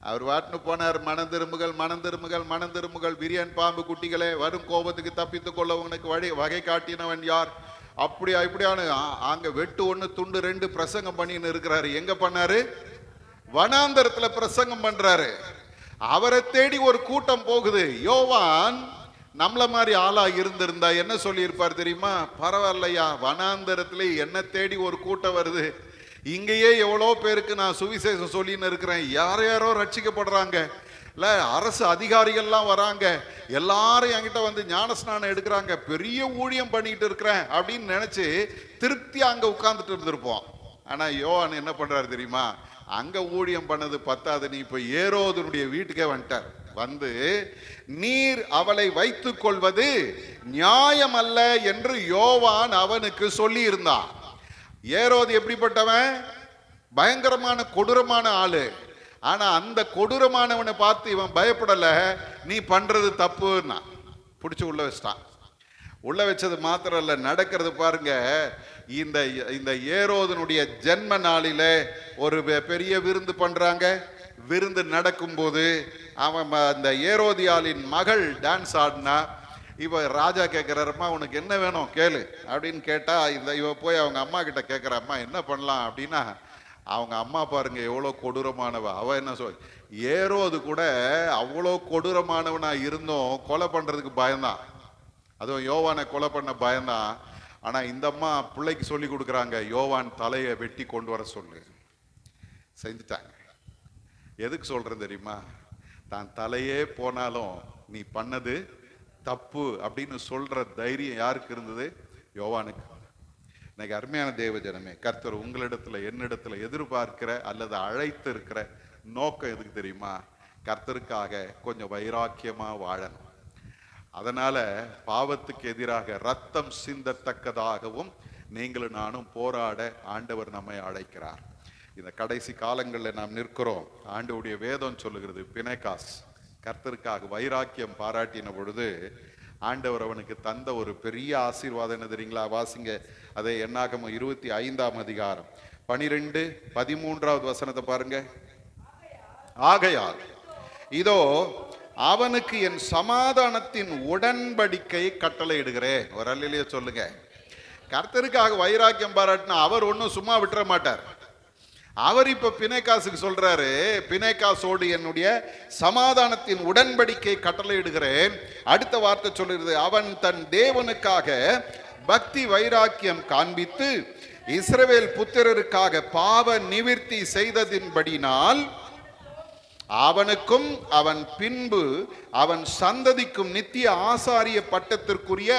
அவர் வாட்டுன்னு போனார், மனம் திரும்புகள், மனம் திரும்புகள், மனம் திரும்புகள், விரியன் பாம்பு குட்டிகளே, வரும் கோபத்துக்கு தப்பித்துக் கொள்ள உனக்கு வகை காட்டினவன் யார்? அப்படியா இப்படியானு அங்க வெட்டு ஒண்ணு துண்டு ரெண்டு பிரசங்கம் பண்ணின்னு இருக்கிறாரு. எங்க பண்ணாரு? வனாந்தரத்துல பிரசங்கம் பண்றாரு. அவரை தேடி ஒரு கூட்டம் போகுது. யோவான் நம்மள மாதிரி ஆளா இருந்திருந்தா என்ன சொல்லி இருப்பார் தெரியுமா? பரவாயில்லையா, வனாந்தரத்துல என்ன தேடி ஒரு கூட்டம் வருது, இங்கேயே எவ்வளோ பேருக்கு நான் சுவிசேஷம் சொல்லின்னு இருக்கிறேன், யாரோ ரட்சிக்கப்படுறாங்க, இல்ல அரசு அதிகாரிகள்லாம் வராங்க, எல்லாரும் என்கிட்ட வந்து ஞானஸ்நானம் எடுக்கிறாங்க, பெரிய ஊழியம் பண்ணிட்டு இருக்கிறேன் அப்படின்னு நினைச்சு திருப்தி அங்க உட்கார்ந்துட்டு இருந்திருப்போம். ஆனா யோவான் என்ன பண்றாரு தெரியுமா? அங்க ஊழியம் பண்ணது பத்தாது, நீ இப்ப ஏரோதனுடைய வீட்டுக்கே வந்துட்டார். வந்து நீர் அவளை வைத்துக் கொள்வது நியாயம் அல்ல என்று யோவான் அவனுக்கு சொல்லி இருந்தான். ஏரோது எப்படிப்பட்டவன்? பயங்கரமான கொடூரமான ஆளு. ஆனா அந்த கொடூரமானவனை பார்த்து இவன் பயப்படல, நீ பண்றது தப்புன்னா பிடிச்சு உள்ள வச்சிட்டான். உள்ள வச்சது மாத்திரம் இல்ல, நடக்கிறது பாருங்க. இந்த ஏரோதனுடைய ஜென்ம நாளில ஒரு பெரிய விருந்து பண்றாங்க. விருந்து நடக்கும்போது அவன் அந்த ஏரோதியாளின் மகள் டான்ஸ் ஆடினா, இவ ராஜா கேட்கிறாரம்மா உனக்கு என்ன வேணும் கேளு அப்படின்னு கேட்டா, இவ போய் அவங்க அம்மா கிட்ட கேட்கிற, அம்மா என்ன பண்ணலாம் அப்படின்னா, அவங்க அம்மா பாருங்க எவ்வளோ கொடூரமானவ. அவ என்ன சொல், ஏரோது கூட அவ்வளோ கொடூரமானவனா இருந்தும் கொலை பண்றதுக்கு பயந்தான். அதுவும் யோவானை கொலை பண்ண பயந்தான். ஆனா இந்த அம்மா பிள்ளைக்கு சொல்லி கொடுக்குறாங்க, யோவான் தலையை வெட்டி கொண்டு வர சொல்லு. செஞ்சுட்டாங்க. எதுக்கு சொல்றேன் தெரியுமா? தான் தலையே போனாலும் நீ பண்ணது தப்பு அப்படின்னு சொல்ற தைரியம் யாருக்கு இருந்தது? யோவானுக்கு. இன்னைக்கு அருமையான தேவ ஜனமே, கர்த்தர் உங்களிடத்துல என்னிடத்துல எதிர்பார்க்கிற அல்லது அழைத்து இருக்கிற நோக்கம் எதுக்கு தெரியுமா? கர்த்தருக்காக கொஞ்சம் வைராக்கியமா வாழணும். அதனால பாவத்துக்கு எதிராக ரத்தம் சிந்தத்தக்கதாகவும் நீங்களும் நானும் போராட ஆண்டவர் நம்மை அழைக்கிறார். இந்த கடைசி காலங்களில் நாம் நிற்கிறோம். ஆண்டவருடைய வேதம் சொல்லுகிறது, பிணைகாஸ் கர்த்தருக்காக வைராக்கியம் பாராட்டின பொழுது ஆண்டவர் அவனுக்கு தந்த ஒரு பெரிய ஆசீர்வாதம் என்ன தெரியுங்களா? வாசிங்க அதை. என்னாகமம் 25ஆம் அதிகாரம் 12-13 வசனத்தை பாருங்க. ஆகையால் இதோ அவனுக்கு என் சமாதானத்தின் உடன்படிக்கை கட்டளையிடுகிறேன். ஒரு அல்லேலூயா சொல்லுங்க. கர்த்தருக்காக வைராக்கியம் பாராட்டினா அவர் ஒன்றும் சும்மா விட்டுற மாட்டார். அவர் இப்ப பிணைகாசுக்கு சொல்றாரு, பிணைகாசோடு என்னுடைய சமாதானத்தின் உடன்படிக்கை கட்டளையிடுகிறேன். அடுத்த வார்த்தை சொல்லுகிறது, அவன் தன் தேவனுக்காக பக்தி வைராக்கியம் காண்பித்து இஸ்ரவேல் புத்திரருக்காக பாவ நிவிர்த்தி செய்ததின்படினால் அவனுக்கும் அவன் பின்பு அவன் சந்ததிக்கும் நித்திய ஆசாரிய பட்டத்திற்குரிய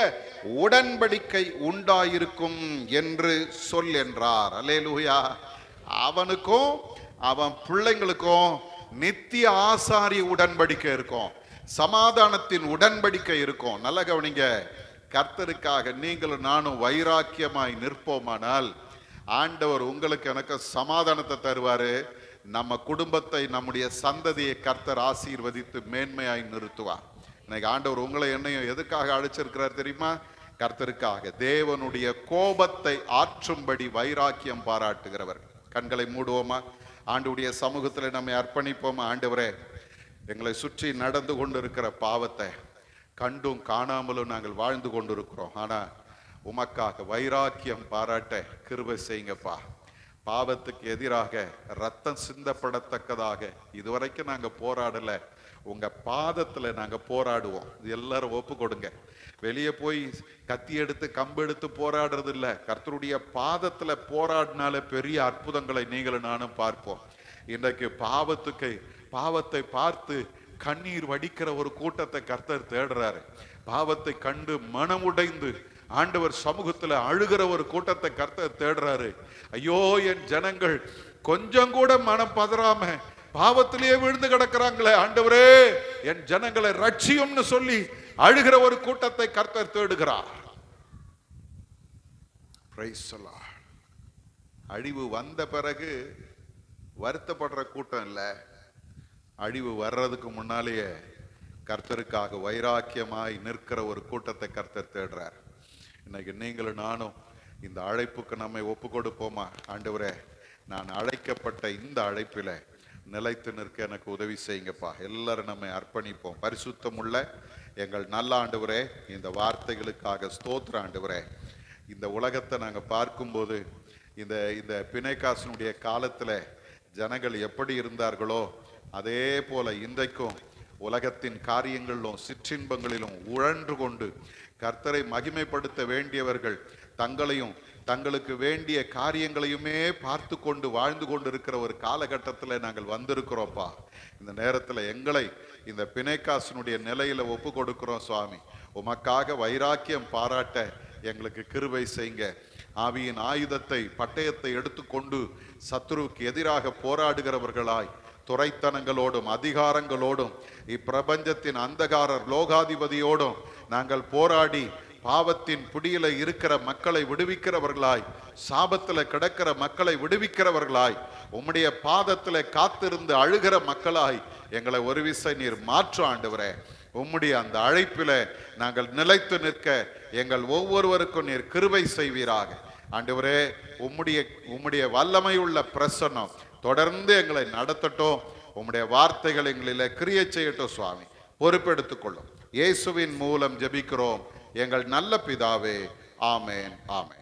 உடன்படிக்கை உண்டாயிருக்கும் என்று சொல் என்றார். அல்லேலூயா. அவனுக்கும் அவன் பிள்ளைங்களுக்கும் நித்திய ஆசாரிய உடன்படிக்கை இருக்கும், சமாதானத்தின் உடன்படிக்கை இருக்கும். நல்ல கவனிங்க. கர்த்தருக்காக நீங்களும் நானும் வைராக்கியமாய் நிற்போமானால் ஆண்டவர் உங்களுக்கு எனக்கு சமாதானத்தை தருவாரு. நம்ம குடும்பத்தை, நம்முடைய சந்ததியை கர்த்தர் ஆசீர்வதித்து மேன்மையாய் நிறுத்துவார். இன்னைக்கு ஆண்டவர் உங்களை என்னையும் எதுக்காக அழைச்சிருக்கிறார் தெரியுமா? கர்த்தருக்காக, தேவனுடைய கோபத்தை ஆற்றும்படி வைராக்கியம் பாராட்டுகிறவர். கண்களை மூடுவோமா? ஆண்டவருடைய சமூகத்தில் நம்மை அர்ப்பணிப்போமா? ஆண்டவரே, எங்களை சுற்றி நடந்து கொண்டு இருக்கிற பாவத்தை கண்டும் காணாமலும் நாங்கள் வாழ்ந்து கொண்டிருக்கிறோம். ஆனா உமக்காக வைராக்கியம் பாராட்ட கிருபை செய்யுங்கப்பா. பாவத்துக்கு எதிராக ரத்தம் சிந்தப்படத்தக்கதாக இதுவரைக்கும் நாங்க போராடல, உங்க பாதத்துல நாங்க போராடுவோம். எல்லாரும் ஒப்பு கொடுங்க. வெளியே போய் கத்தி எடுத்து கம்பு எடுத்து போராடுறது இல்ல, கர்த்தருடைய பாதத்துல போராடினால பெரிய அற்புதங்களை நீங்களும் நானும் பார்ப்போம். இன்றைக்கு பாவத்தை பார்த்து கண்ணீர் வடிக்கிற ஒரு கூட்டத்தை கர்த்தர் தேடுறாரு. பாவத்தை கண்டு மனமுடைந்து ஆண்டவர் சமூகத்துல அழுகிற ஒரு கூட்டத்தை கர்த்தர் தேடுறாரு. ஐயோ, என் ஜனங்கள் கொஞ்சம் கூட மனம் பதறாம பாவத்திலேயே விழுந்து கிடக்கிறாங்களே, ஆண்டவரே என் ஜனங்களை ரட்சியும்னு சொல்லி அழுகிற ஒரு கூட்டத்தை கர்த்தர் தேடுகிறார். அழிவு வந்த பிறகு வருத்தப்படுற கூட்டம் இல்ல, அழிவு வர்றதுக்கு முன்னாலேயே கர்த்தருக்காக வைராக்கியமாய் நிற்கிற ஒரு கூட்டத்தை கர்த்தர் தேடுறார். இன்னைக்கு நீங்களும் நானும் இந்த அழைப்புக்கு நம்மை ஒப்பு கொடுப்போமா? ஆண்டவரே, நான் அழைக்கப்பட்ட இந்த அழைப்பில நிலைத்து நிற்க எனக்கு உதவி செய்யுங்கப்பா. எல்லாரும் நம்மை அர்ப்பணிப்போம். பரிசுத்தமுள்ள எங்கள் நல்ல ஆண்டவரே, இந்த வார்த்தைகளுக்காக ஸ்தோத்திர ஆண்டவரே. இந்த உலகத்தை நாங்கள் பார்க்கும்போது இந்த இந்த பிணைக்காசனுடைய காலத்தில் ஜனங்கள் எப்படி இருந்தார்களோ அதே போல இன்றைக்கும் உலகத்தின் காரியங்களிலும் சிற்றின்பங்களிலும் உழன்று கொண்டு கர்த்தரை மகிமைப்படுத்த வேண்டியவர்கள் தங்களையும் தங்களுக்கு வேண்டிய காரியங்களையுமே பார்த்து கொண்டு வாழ்ந்து கொண்டு இருக்கிற ஒரு காலகட்டத்தில் நாங்கள் வந்திருக்கிறோம்ப்பா. இந்த நேரத்தில் எங்களை இந்த பிணைக்காசனுடைய நிலையில ஒப்பு கொடுக்கிறோம் சுவாமி. உமக்காக வைராக்கியம் பாராட்ட எங்களுக்கு கிருபை செய்யுங்க. ஆவியின் ஆயுதத்தை பட்டயத்தை எடுத்துக்கொண்டு சத்துருவுக்கு எதிராக போராடுகிறவர்களாய் துரைத்தனங்களோடும் அதிகாரங்களோடும் இப்பிரபஞ்சத்தின் அந்தகாரர் லோகாதிபதியோடும் நாங்கள் போராடி பாவத்தின் பிடியில இருக்கிற மக்களை விடுவிக்கிறவர்களாய், சாபத்துல கிடக்கிற மக்களை விடுவிக்கிறவர்களாய், உம்முடைய பாதத்துல காத்திருந்து அழுகிற மக்களாய் எங்களை ஒரு விசை நீர் மாற்று ஆண்டவரே. உம்முடைய அந்த அழைப்பில நாங்கள் நிலைத்து நிற்க எங்கள் ஒவ்வொருவருக்கும் நீர் கிருபை செய்வீராக ஆண்டவரே. உம்முடைய வல்லமையுள்ள பிரசன்னம் தொடர்ந்து எங்களை நடத்தட்டும். உம்முடைய வார்த்தைகள் எங்களில கிரியை செய்யட்டும் சுவாமி. பொறுப்பெடுத்துக் கொள்ளும். இயேசுவின் மூலம் ஜெபிக்கிறோம் எங்கள் நல்ல பிதாவே. ஆமேன், ஆமேன்.